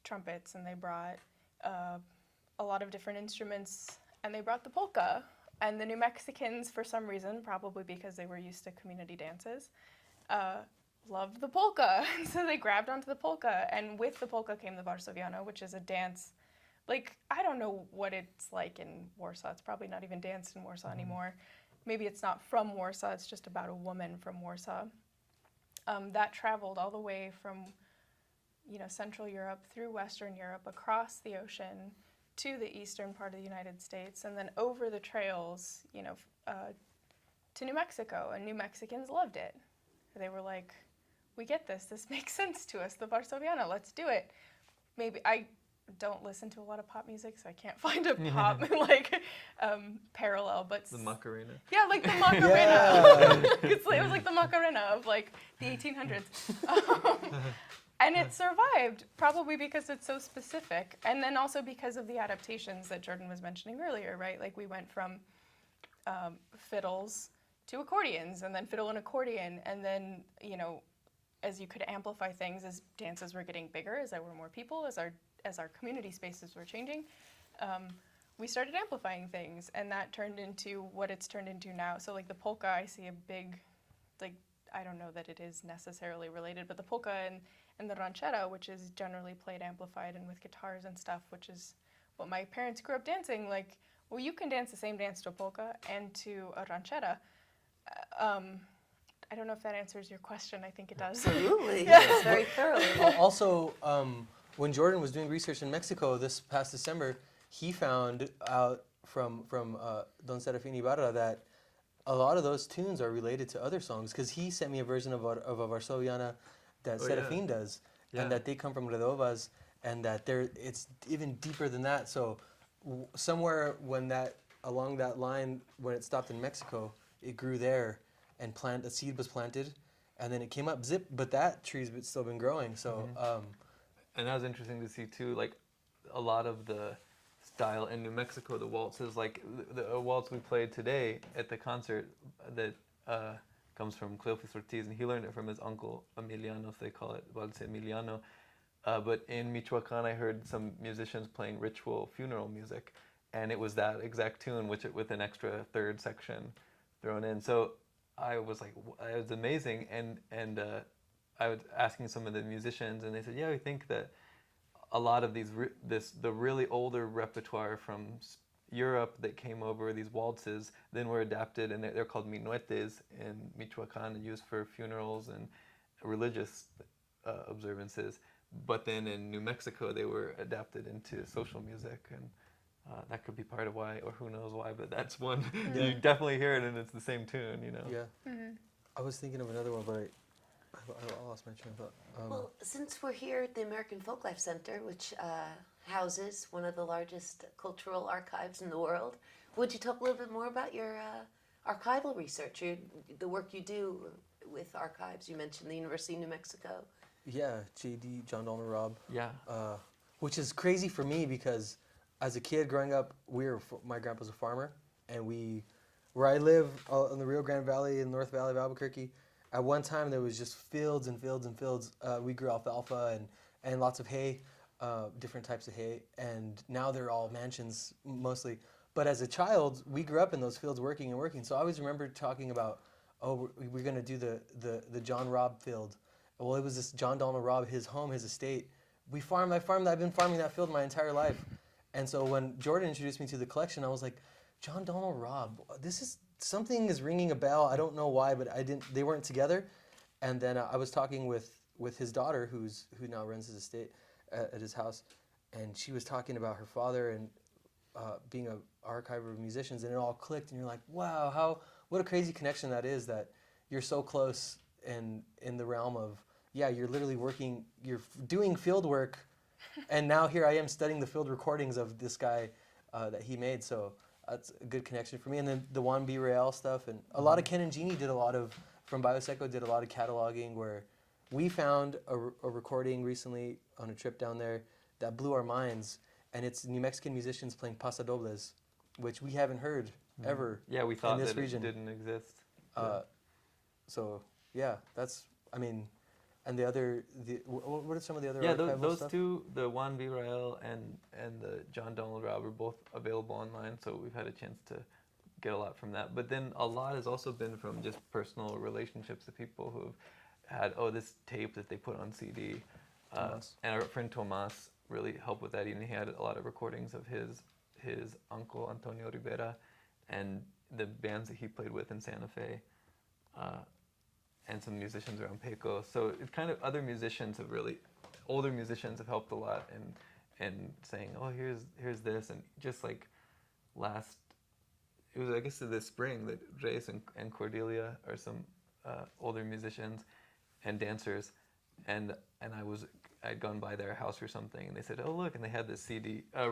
trumpets, and they brought a lot of different instruments, and they brought the polka. And the New Mexicans, for some reason, probably because they were used to community dances, loved the polka. So they grabbed onto the polka, and with the polka came the Warsowiana, which is a dance. Like, I don't know what it's like in Warsaw. It's probably not even danced in Warsaw anymore. Maybe it's not from Warsaw. It's just about a woman from Warsaw. That traveled all the way from, you know, Central Europe through Western Europe, across the ocean to the eastern part of the United States, and then over the trails, you know, to New Mexico. And New Mexicans loved it. They were like, we get this. This makes sense to us. The Warsowiana, let's do it. Maybe I don't listen to a lot of pop music, so I can't find a pop like parallel, but The Macarena. yeah, like the Macarena. It was like the Macarena of like the 1800s. And it survived, probably because it's so specific, and then also because of the adaptations that Jordan was mentioning earlier, right? Like we went from fiddles to accordions, and then fiddle and accordion, and then, you know, as you could amplify things, as dances were getting bigger, as there were more people, as our community spaces were changing, we started amplifying things, and that turned into what it's turned into now. So like the polka, I see a big, like, I don't know that it is necessarily related, but the polka and the ranchera, which is generally played amplified and with guitars and stuff, which is what my parents grew up dancing. Like, well, you can dance the same dance to a polka and to a ranchera. I don't know if that answers your question. I think it does. Absolutely. Yes, very thoroughly. Also, when Jordan was doing research in Mexico this past December, he found out from Don Serafín Ibarra that a lot of those tunes are related to other songs, because he sent me a version of a Warsowiana that Oh, yeah. Serafin does, Yeah. and that they come from Redovas, and that it's even deeper than that. So somewhere along that line, when it stopped in Mexico, it grew there, and a seed was planted, and then it came up, zip. But that tree's still been growing. So And that was interesting to see too, like a lot of the style in New Mexico, the waltzes, like the waltz we played today at the concert that comes from Cleophas Ortiz, and he learned it from his uncle Emiliano, they call it Waltz Emiliano. But in Michoacan, I heard some musicians playing ritual funeral music, and it was that exact tune, with an extra third section thrown in. So I was like, it was amazing, and I was asking some of the musicians, and they said, yeah, we think that a lot of the really older repertoire from Europe that came over, these waltzes, then were adapted, and they're called minuetes in Michoacan, and used for funerals and religious observances. But then in New Mexico, they were adapted into social music, and that could be part of why, or who knows why, but that's one. You definitely hear it, and it's the same tune, you know? yeah. I was thinking of another one, but I lost my train of thought. Well, since we're here at the American Folklife Center, which houses one of the largest cultural archives in the world, would you talk a little bit more about your archival research, the work you do with archives? You mentioned the University of New Mexico. Yeah, JD, John Donald Robb. Yeah. Which is crazy for me because as a kid growing up, my grandpa's a farmer, and where I live in the Rio Grande Valley in North Valley of Albuquerque, at one time there was just fields and fields and fields. We grew alfalfa and lots of hay, different types of hay, and now they're all mansions mostly. But as a child, we grew up in those fields working and working. So I always remember talking about, we're going to do the John Robb field. Well, it was this John Donald Robb, his home, his estate. I've been farming that field my entire life. And so when Jordan introduced me to the collection, I was like, John Donald Robb, something is ringing a bell. I don't know why, but they weren't together. And then I was talking with his daughter, who now runs his estate at his house. And she was talking about her father and being an archiver of musicians, and it all clicked. And you're like, wow, what a crazy connection that is, that you're so close in the realm of, you're literally working, you're doing field work, and now here I am studying the field recordings of this guy that he made. So that's a good connection for me. And then the Juan B. Real stuff, and a lot of Ken and Jeannie from Bioseco did a lot of cataloging, where we found a recording recently on a trip down there that blew our minds, and it's New Mexican musicians playing pasadobles, which we haven't heard ever. Yeah, we thought in this that region. it didn't exist. So and what are some of the other Yeah, archival those stuff? two, the Juan B. Rael and the John Donald Robb, are both available online, so we've had a chance to get a lot from that. But then a lot has also been from just personal relationships of people who've had, this tape that they put on CD. And our friend Tomas really helped with that. Even he had a lot of recordings of his uncle Antonio Rivera and the bands that he played with in Santa Fe. And some musicians around Peco. So it's kind of older musicians have helped a lot in saying, here's this. And just like it was, I guess, this spring that Reyes and Cordelia are some older musicians and dancers. And I'd gone by their house or something, and they said, oh, look, and they had this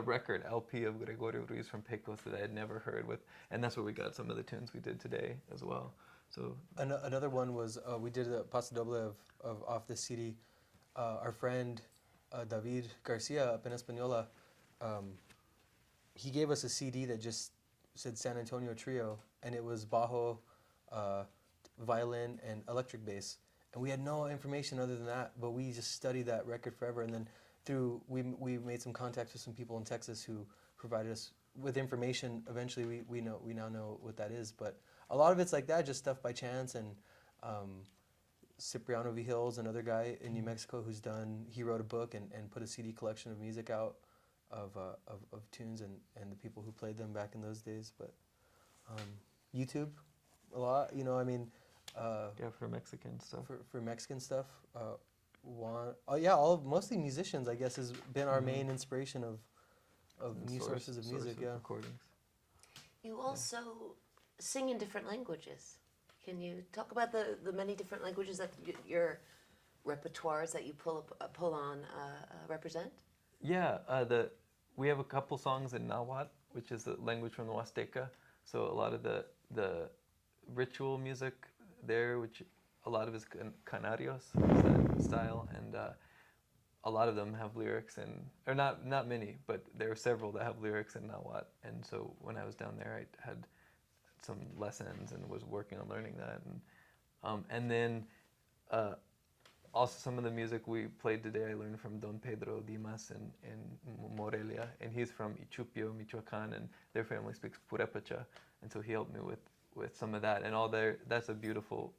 record, LP of Gregorio Ruiz from Pecos that I had never heard with. And that's where we got some of the tunes we did today as well. So another one was we did a paso doble of off this CD. Our friend David Garcia up in Española, he gave us a CD that just said San Antonio Trio, and it was bajo, violin, and electric bass. And we had no information other than that, but we just studied that record forever. And then we made some contacts with some people in Texas who provided us with information. Eventually, we now know what that is, but. A lot of it's like that, just stuff by chance, and Cipriano Vigil's another guy in New Mexico he wrote a book and put a CD collection of music out of tunes and the people who played them back in those days. But YouTube, a lot, for Mexican stuff. For Mexican stuff, mostly musicians, I guess, has been our main inspiration of new sources of music. Yeah, recordings. You also sing in different languages. Can you talk about the many different languages that you're repertoires that you pull on represent? Yeah, we have a couple songs in Nahuatl, which is the language from the Huasteca. So a lot of the ritual music there, which a lot of is canarios, is that style, and a lot of them have lyrics or not many, but there are several that have lyrics in Nahuatl. And so when I was down there, I had some lessons and was working on learning that, and then also some of the music we played today I learned from Don Pedro Dimas in Morelia, and he's from Ichupio, Michoacan, and their family speaks Purepecha, and so he helped me with some of that, and that's a beautiful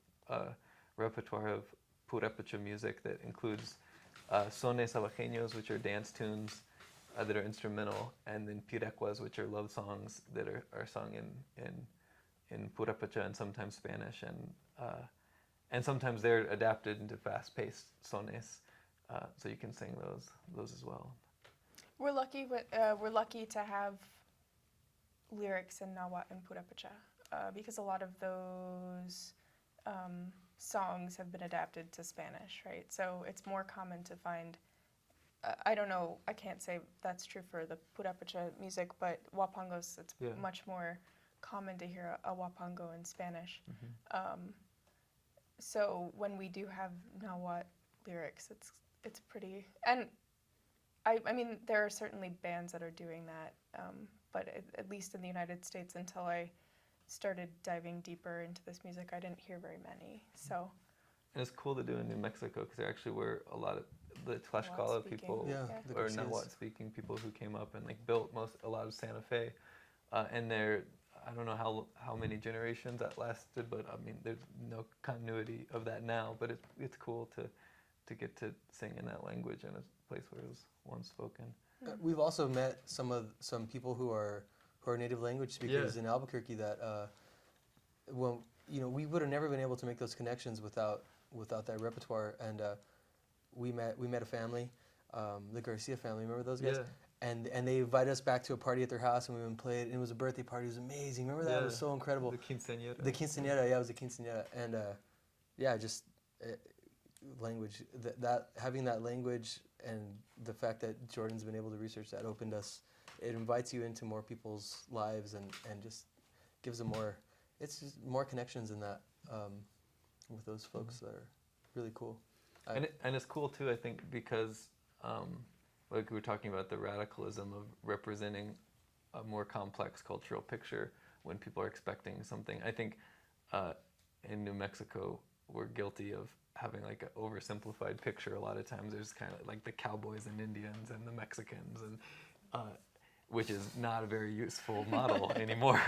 repertoire of Purepecha music that includes sones abajeños, which are dance tunes that are instrumental, and then pirecuas, which are love songs that are sung in Purepecha and sometimes Spanish, and sometimes they're adapted into fast-paced sones, so you can sing those as well. We're lucky to have lyrics in Nahuatl and Purepecha because a lot of those songs have been adapted to Spanish, right? So it's more common to find. I don't know. I can't say that's true for the Purepecha music, but huapangos, it's much more common to hear a huapango in Spanish. Mm-hmm. So when we do have Nahuatl lyrics, it's pretty. And I mean, there are certainly bands that are doing that, but at least in the United States, until I started diving deeper into this music, I didn't hear very many. So. And it's cool to do in New Mexico because there actually were a lot of the Tlaxcala people, or Nahuatl-speaking people who came up and built a lot of Santa Fe, and I don't know how many generations that lasted, but I mean, there's no continuity of that now. But it's cool to get to sing in that language in a place where it was once spoken. We've also met some people who are native language speakers in Albuquerque that, we would have never been able to make those connections without that repertoire. And we met a family, the Garcia family. Remember those guys? Yeah. And they invited us back to a party at their house, and we went and played. And it was a birthday party. It was amazing. Remember that? It was so incredible. The quinceañera. The quinceañera, yeah, it was a quinceañera. And just language. That having that language and the fact that Jordan's been able to research that opened us. It invites you into more people's lives and just gives them more. It's just more connections in that with those folks that are really cool. And it's cool too, I think, because. Like we were talking about the radicalism of representing a more complex cultural picture when people are expecting something. I think in New Mexico, we're guilty of having an oversimplified picture. A lot of times there's kind of the cowboys and Indians and the Mexicans, and which is not a very useful model anymore.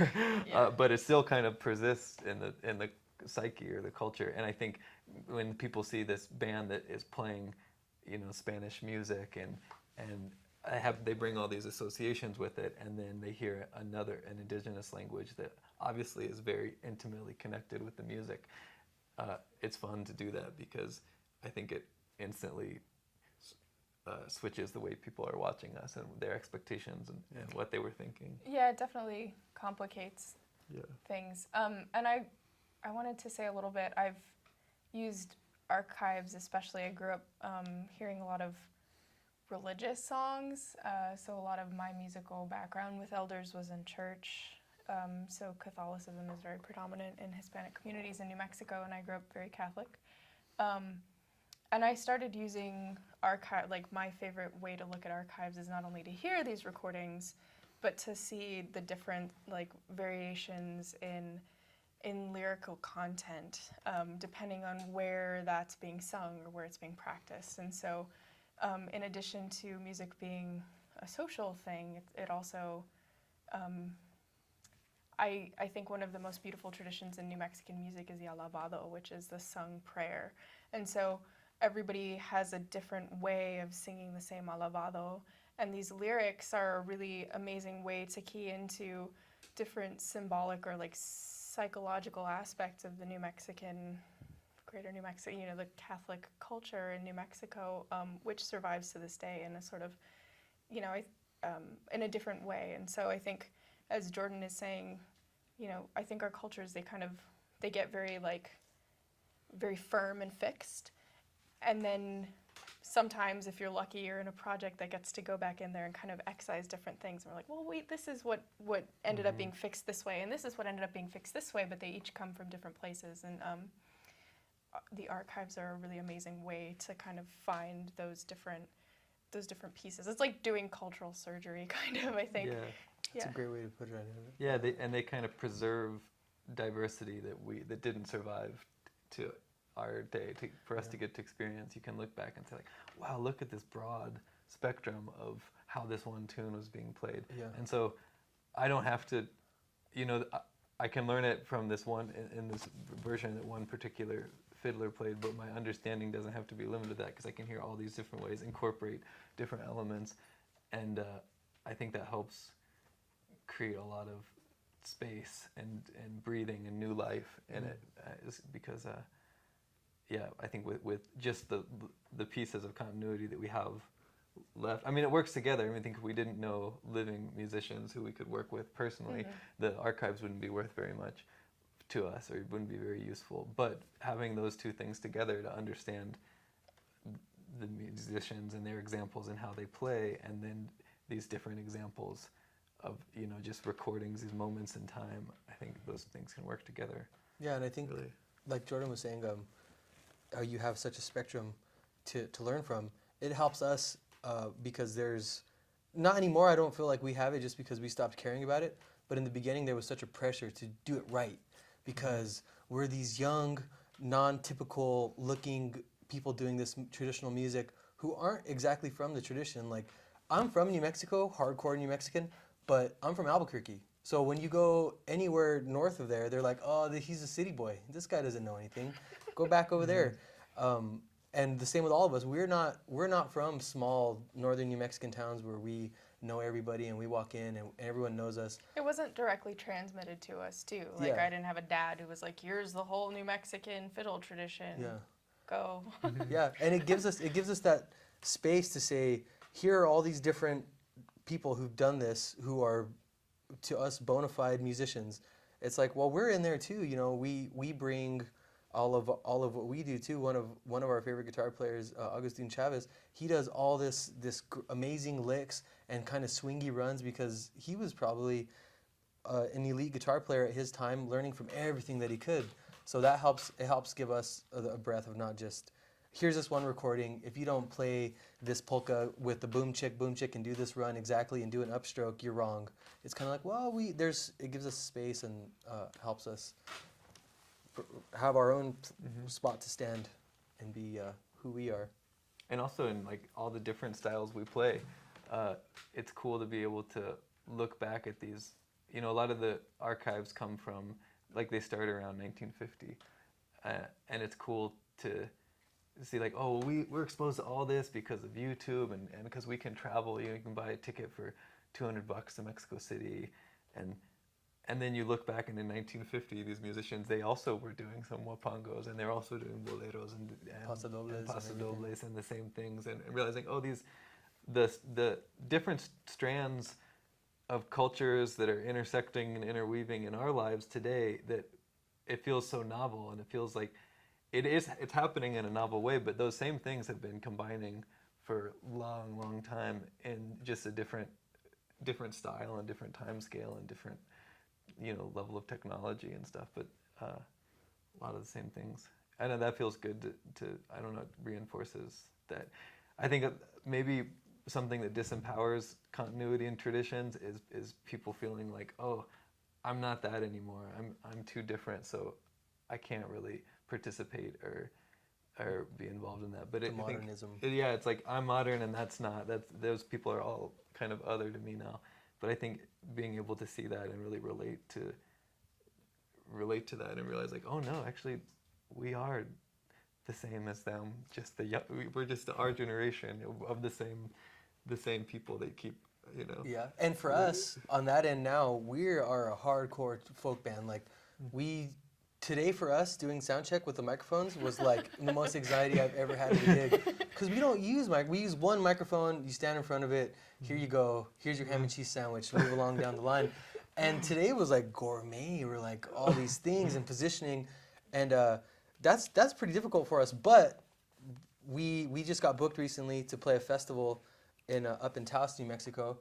But it still kind of persists in the psyche or the culture. And I think when people see this band that is playing, Spanish music and they bring all these associations with it, and then they hear an indigenous language that obviously is very intimately connected with the music. It's fun to do that because I think it instantly switches the way people are watching us and their expectations and what they were thinking. Yeah, it definitely complicates things. And I wanted to say a little bit, I've used archives especially. I grew up hearing a lot of religious songs, so a lot of my musical background with elders was in church, so Catholicism is very predominant in Hispanic communities in New Mexico, and I grew up very Catholic. And I started using archive, my favorite way to look at archives is not only to hear these recordings, but to see the different variations in lyrical content, depending on where that's being sung or where it's being practiced. And so in addition to music being a social thing, it also, I think one of the most beautiful traditions in New Mexican music is the alabado, which is the sung prayer. And so everybody has a different way of singing the same alabado, and these lyrics are a really amazing way to key into different symbolic or psychological aspects of the greater New Mexico, the Catholic culture in New Mexico, which survives to this day in a sort of, in a different way. And so I think, as Jordan is saying, I think our cultures, they get very, very firm and fixed. And then sometimes if you're lucky, you're in a project that gets to go back in there and kind of excise different things. And we're like, well, wait, this is what ended up being fixed this way, and this is what ended up being fixed this way, but they each come from different places. And the archives are a really amazing way to kind of find those different pieces. It's like doing cultural surgery, kind of, I think. Yeah. That's a great way to put it. Yeah, they kind of preserve diversity that didn't survive to our day, for us to get to experience. You can look back and say like, wow, look at this broad spectrum of how this one tune was being played. Yeah. And so I don't have to, I can learn it from this one, in this version that one particular fiddler played, but my understanding doesn't have to be limited to that, because I can hear all these different ways, incorporate different elements, and I think that helps create a lot of space and breathing and new life in it, because I think with just the pieces of continuity that we have left, I mean, it works together. I mean, I think if we didn't know living musicians who we could work with personally, the archives wouldn't be worth very much to us, or it wouldn't be very useful. But having those two things together to understand the musicians and their examples and how they play, and then these different examples of just recordings, these moments in time, I think those things can work together. Yeah, and I think, really, like Jordan was saying, how you have such a spectrum to learn from. It helps us because there's not anymore. I don't feel like we have it just because we stopped caring about it. But in the beginning, there was such a pressure to do it right, because we're these young, non-typical looking people doing this traditional music who aren't exactly from the tradition. Like, I'm from New Mexico, hardcore New Mexican, but I'm from Albuquerque. So when you go anywhere north of there, they're like, oh, he's a city boy. This guy doesn't know anything. Go back over there. And the same with all of us. We're not from small northern New Mexican towns where we know everybody and we walk in and everyone knows us. It wasn't directly transmitted to us, too. Like, I didn't have a dad who was like, here's the whole New Mexican fiddle tradition. Yeah. Go. Yeah, and it gives us that space to say, here are all these different people who've done this, who are, to us, bona fide musicians. It's like, well, we're in there too. We bring all of what we do too. One of our favorite guitar players, Agustin Chavez, he does all this amazing licks and kind of swingy runs because he was probably an elite guitar player at his time, learning from everything that he could. So that helps. It helps give us a breath of not just, here's this one recording. If you don't play this polka with the boom chick, and do this run exactly and do an upstroke, you're wrong. It's kind of like, well, it gives us space and helps us have our own spot to stand and be who we are. And also in like all the different styles we play, it's cool to be able to look back at these. A lot of the archives come from, like, they start around 1950, and it's cool to see like, oh, we're exposed to all this because of YouTube and because we can travel. You can buy a ticket for $200 to Mexico City, and then you look back, and in 1950, these musicians, they also were doing some wapangos, and they're also doing boleros and pasodobles and the same things, and realizing, oh, the different strands of cultures that are intersecting and interweaving in our lives today, that it feels so novel, and it feels like it's happening in a novel way, but those same things have been combining for a long, long time in just a different style and different time scale and different level of technology and stuff, but a lot of the same things. I know that feels good to I don't know, it reinforces that. I think maybe something that disempowers continuity and traditions is people feeling like, oh, I'm not that anymore. I'm too different, so I can't really participate or be involved in that. But the modernism. It's like, I'm modern and those people are all kind of other to me now. But I think being able to see that and really relate to that and realize like, oh no, actually we are the same as them. We're just our generation of the same people they keep, Yeah, and for us on that end now, we are a hardcore folk band. Like today for us doing sound check with the microphones was like the most anxiety I've ever had in a gig, because we don't use we use one microphone. You stand in front of it. Here you go. Here's your ham and cheese sandwich. Move along down the line. And today was like gourmet. We're like all these things and positioning, and that's pretty difficult for us. But we just got booked recently to play a festival in up in Taos, New Mexico,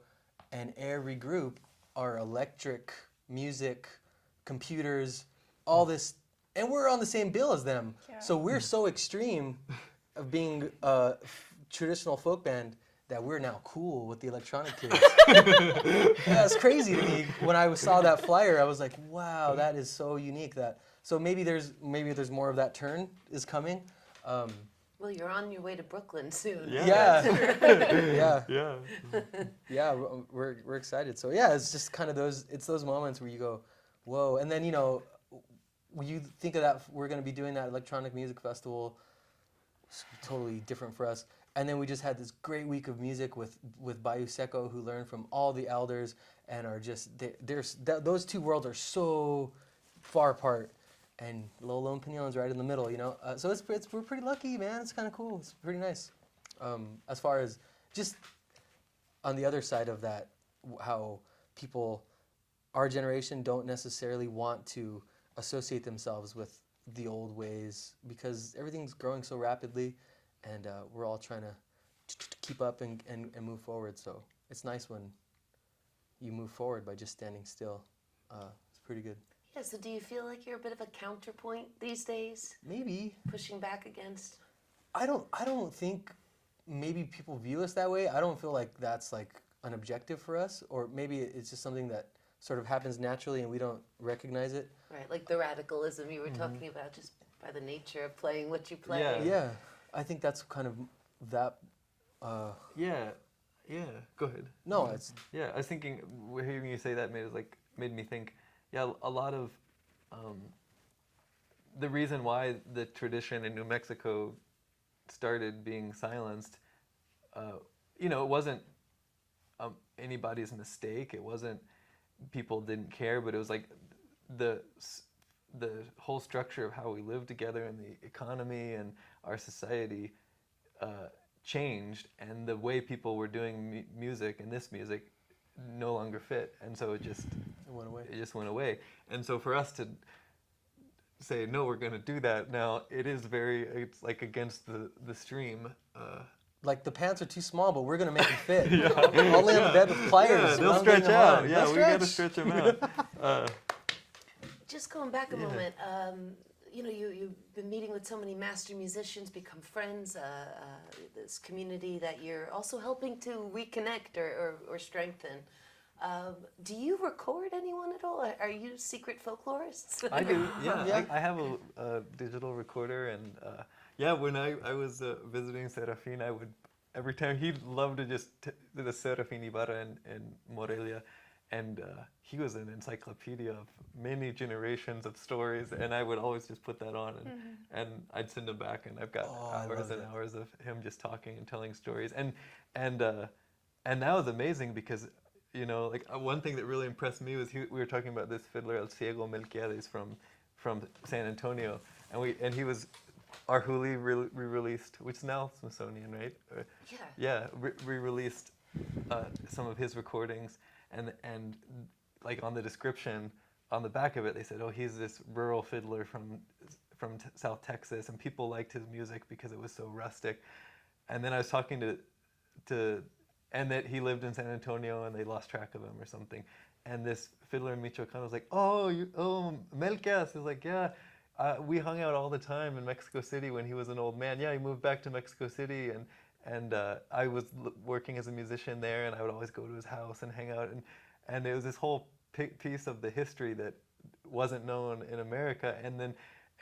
and every group are electric music, computers, all this, and we're on the same bill as them. Yeah. So we're so extreme of being a traditional folk band that we're now cool with the electronic kids. That's crazy to me. When I saw that flyer, I was like, wow, that is so unique. So maybe there's more of that turn is coming. Well, you're on your way to Brooklyn soon. Yeah. Yeah. Yeah, we're excited. So yeah, it's just kind of those moments where you go, whoa. And then, when you think of that, we're going to be doing that electronic music festival, it's totally different for us. And then we just had this great week of music with Bayou Seco, who learned from all the elders and are just, those two worlds are so far apart. And Lone Piñon's right in the middle, So we're pretty lucky, man. It's kind of cool. It's pretty nice. As far as just on the other side of that, how people, our generation, don't necessarily want to associate themselves with the old ways because everything's growing so rapidly, and we're all trying to keep up and move forward. So it's nice when you move forward by just standing still. It's pretty good. Yeah, so do you feel like you're a bit of a counterpoint these days? Maybe. Pushing back against? I don't think maybe people view us that way. I don't feel like that's like an objective for us, or maybe it's just something that sort of happens naturally and we don't recognize it. Right, like the radicalism you were talking about, just by the nature of playing what you play. Yeah. Yeah, I think that's kind of that. Yeah. Go ahead. No, it's Yeah, I was thinking, hearing you say that made me think. Yeah, a lot of the reason why the tradition in New Mexico started being silenced, it wasn't anybody's mistake. It wasn't people didn't care, but it was like the whole structure of how we live together and the economy and our society changed, and the way people were doing music and this music no longer fit, and so it just went away. And so for us to say no, we're going to do that now, it's like against the stream. like the pants are too small, but we're gonna make them fit. I'll lay on the bed with pliers. Yeah, they'll I'm stretch getting them out. on. Yeah, They'll we got to stretch them out. Just going back a moment, you've been meeting with so many master musicians, become friends, this community that you're also helping to reconnect or strengthen. Do you record anyone at all? Are you secret folklorists? I do, yeah. Yeah. I have a digital recorder, and when I was visiting Serafin, I would, every time, he'd love to just, the Serafin Ibarra in Morelia, and he was an encyclopedia of many generations of stories, and I would always just put that on, and I'd send him back, and I've got hours and hours of him just talking and telling stories, and that was amazing because, one thing that really impressed me was we were talking about this fiddler El Ciego Melquiades from San Antonio, and he was Archival re-released, which is now Smithsonian, right? Yeah, re-released some of his recordings, and like on the description on the back of it, they said, "Oh, he's this rural fiddler from South Texas," and people liked his music because it was so rustic. And then I was talking to and that he lived in San Antonio and they lost track of him or something. And this fiddler in Michoacan was like, "Oh, Melquias." He was like, "Yeah, we hung out all the time in Mexico City when he was an old man. Yeah, he moved back to Mexico City, and I was working as a musician there, and I would always go to his house and hang out. And it was this whole piece of the history that wasn't known in America.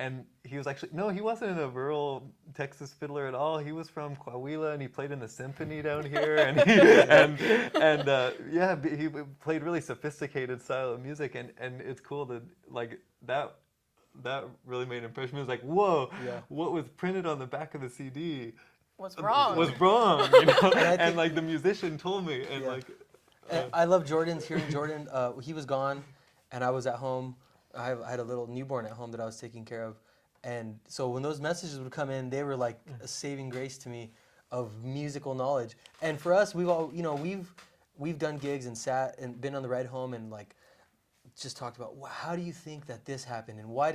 And he was actually, no, he wasn't a rural Texas fiddler at all. He was from Coahuila, and he played in the symphony down here, he played really sophisticated style of music, and it's cool that like that really made an impression. It was like, whoa, what was printed on the back of the CD was wrong. And like the musician told me, and I love hearing Jordan. He was gone, and I was at home. I had a little newborn at home that I was taking care of, and so when those messages would come in, they were like a saving grace to me of musical knowledge. And for us, we've done gigs and sat and been on the ride home and like just talked about how do you think that this happened and why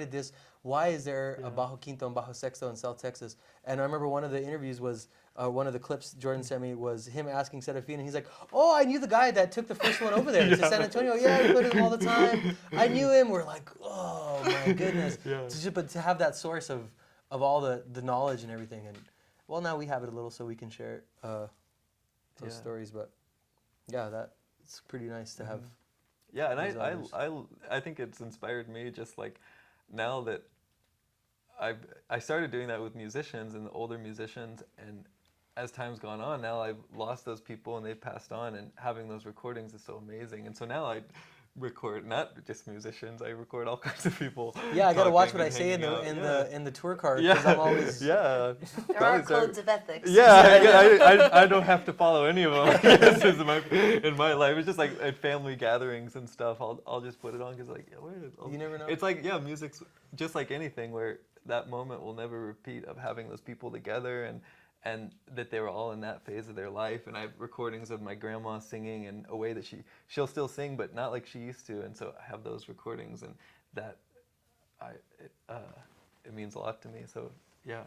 is there a Bajo Quinto and Bajo Sexto in South Texas? And I remember one of the interviews was, one of the clips Jordan sent me was him asking Serafin, and he's like, oh, I knew the guy that took the first one over there to San Antonio. Yeah, I put him all the time. I knew him. We're like, oh my goodness. But to have that source of all the knowledge and everything, and well, now we have it a little so we can share those stories. But yeah, it's pretty nice to have. Yeah, and I think it's inspired me just like now that I started doing that with musicians and the older musicians, and as time's gone on, now I've lost those people and they've passed on, and having those recordings is so amazing. And so now I record not just musicians, I record all kinds of people. Yeah, I gotta watch what I say in the tour card because I'm always There are codes of ethics. Yeah, I don't have to follow any of them. This is in my life. It's just like at family gatherings and stuff. I'll just put it on because like you never know. It's like music's just like anything where that moment will never repeat of having those people together and that they were all in that phase of their life. And I have recordings of my grandma singing in a way that she'll still sing, but not like she used to. And so I have those recordings, and that it means a lot to me. So yeah,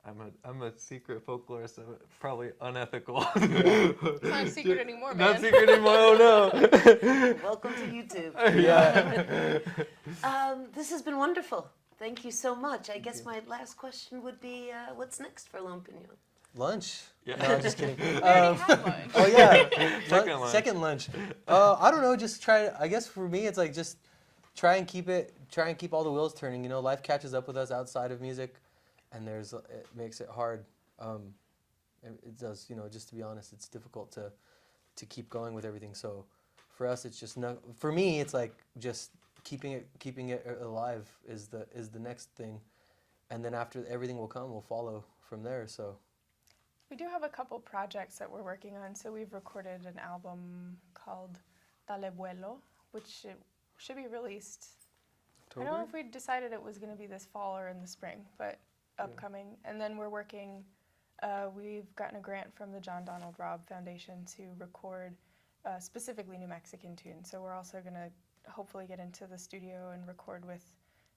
I'm a secret folklorist, so probably unethical. It's not a secret anymore, man. Not secret anymore. Oh no. Welcome to YouTube. Yeah. This has been wonderful. Thank you so much. I guess my last question would be, what's next for Lone Piñon? Lunch. Yeah. No, I'm just kidding. We already had lunch. Oh yeah, Second lunch. I don't know. Just try. I guess for me, it's like just try and keep all the wheels turning. You know, life catches up with us outside of music, and it makes it hard. It does. You know, just to be honest, it's difficult to keep going with everything. So for us, it's just not. For me, it's like just keeping it alive is the next thing, and then after everything will follow from there. So. We do have a couple projects that we're working on. So we've recorded an album called Dale Vuelo, which should be released. October? I don't know if we decided it was going to be this fall or in the spring, but upcoming. And then we're working, we've gotten a grant from the John Donald Robb Foundation to record specifically New Mexican tunes. So we're also going to hopefully get into the studio and record with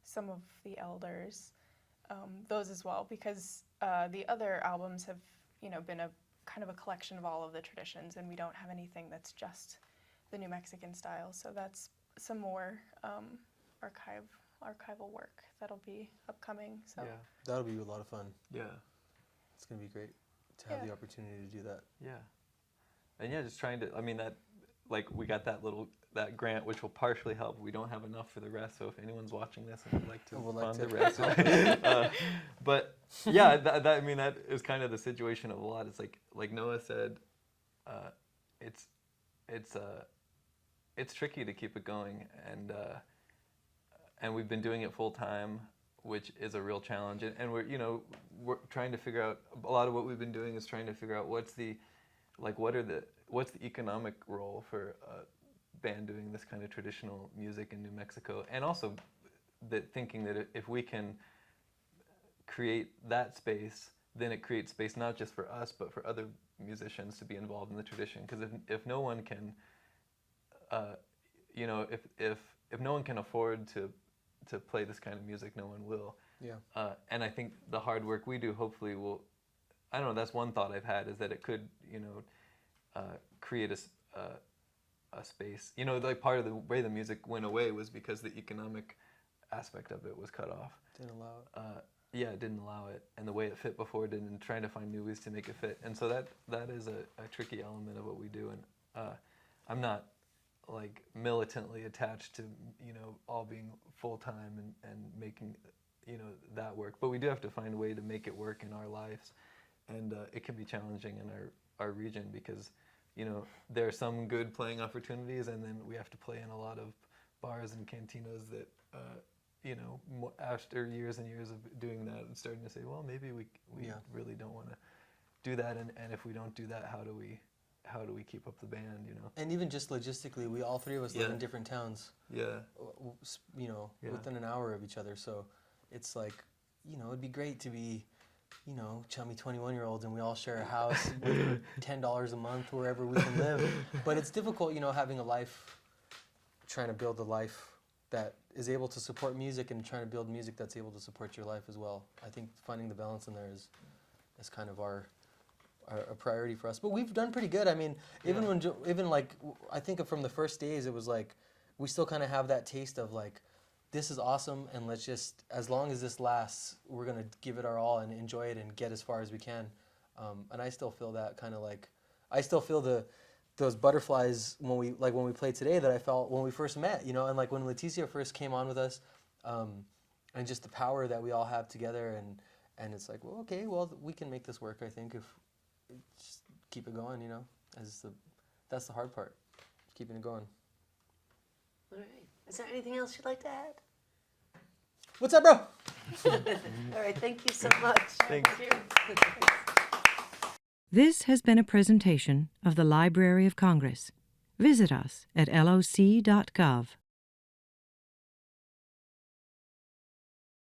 some of the elders, those as well, because the other albums have been a kind of a collection of all of the traditions, and we don't have anything that's just the New Mexican style. So that's some more archival work that'll be upcoming. So That'll be a lot of fun. Yeah. It's gonna be great to have the opportunity to do that. Yeah. And yeah, just trying to. I mean that, like we got that grant, which will partially help. We don't have enough for the rest, so if anyone's watching this and would like to fund the rest, but yeah, that I mean that is kind of the situation of a lot. It's like Noah said, it's tricky to keep it going, and we've been doing it full time, which is a real challenge. And we're trying to figure out, a lot of what we've been doing is trying to figure out what's the economic role for a band doing this kind of traditional music in New Mexico, and also thinking that if we can create that space, then it creates space not just for us but for other musicians to be involved in the tradition. Because if no one can, if no one can afford to play this kind of music, no one will. Yeah. And I think the hard work we do hopefully will. I don't know. That's one thought I've had, is that it could, create a space. Like part of the way the music went away was because the economic aspect of it was cut off. Didn't allow it. Yeah, it didn't allow it, and the way it fit before didn't. And trying to find new ways to make it fit, and so that is a tricky element of what we do. And I'm not like militantly attached to all being full time and making that work, but we do have to find a way to make it work in our lives, and it can be challenging in our region because there are some good playing opportunities, and then we have to play in a lot of bars and cantinas that after years and years of doing that and starting to say, well, maybe we really don't want to do that, and if we don't do that, how do we keep up the band, And even just logistically, we all three of us live in different towns. Yeah. Within an hour of each other. So it's like, it'd be great to be, chummy 21-year-olds, and we all share a house with $10 a month wherever we can live. But it's difficult, having a life trying to build a life that is able to support music and trying to build music that's able to support your life as well. I think finding the balance in there is kind of our a priority for us. But we've done pretty good. I mean, even when I think from the first days, it was like we still kind of have that taste of like, this is awesome, and let's just, as long as this lasts, we're gonna give it our all and enjoy it and get as far as we can. And I still feel that kind of like, I still feel those butterflies when we played today that I felt when we first met, you know, and like when Leticia first came on with us, and just the power that we all have together, and it's like, well, okay, well, we can make this work, I think, if just keep it going, you know, that's the hard part, keeping it going. All right. Is there anything else you'd like to add? What's up, bro? All right. Thank you so much. Thanks. This has been a presentation of the Library of Congress. Visit us at loc.gov.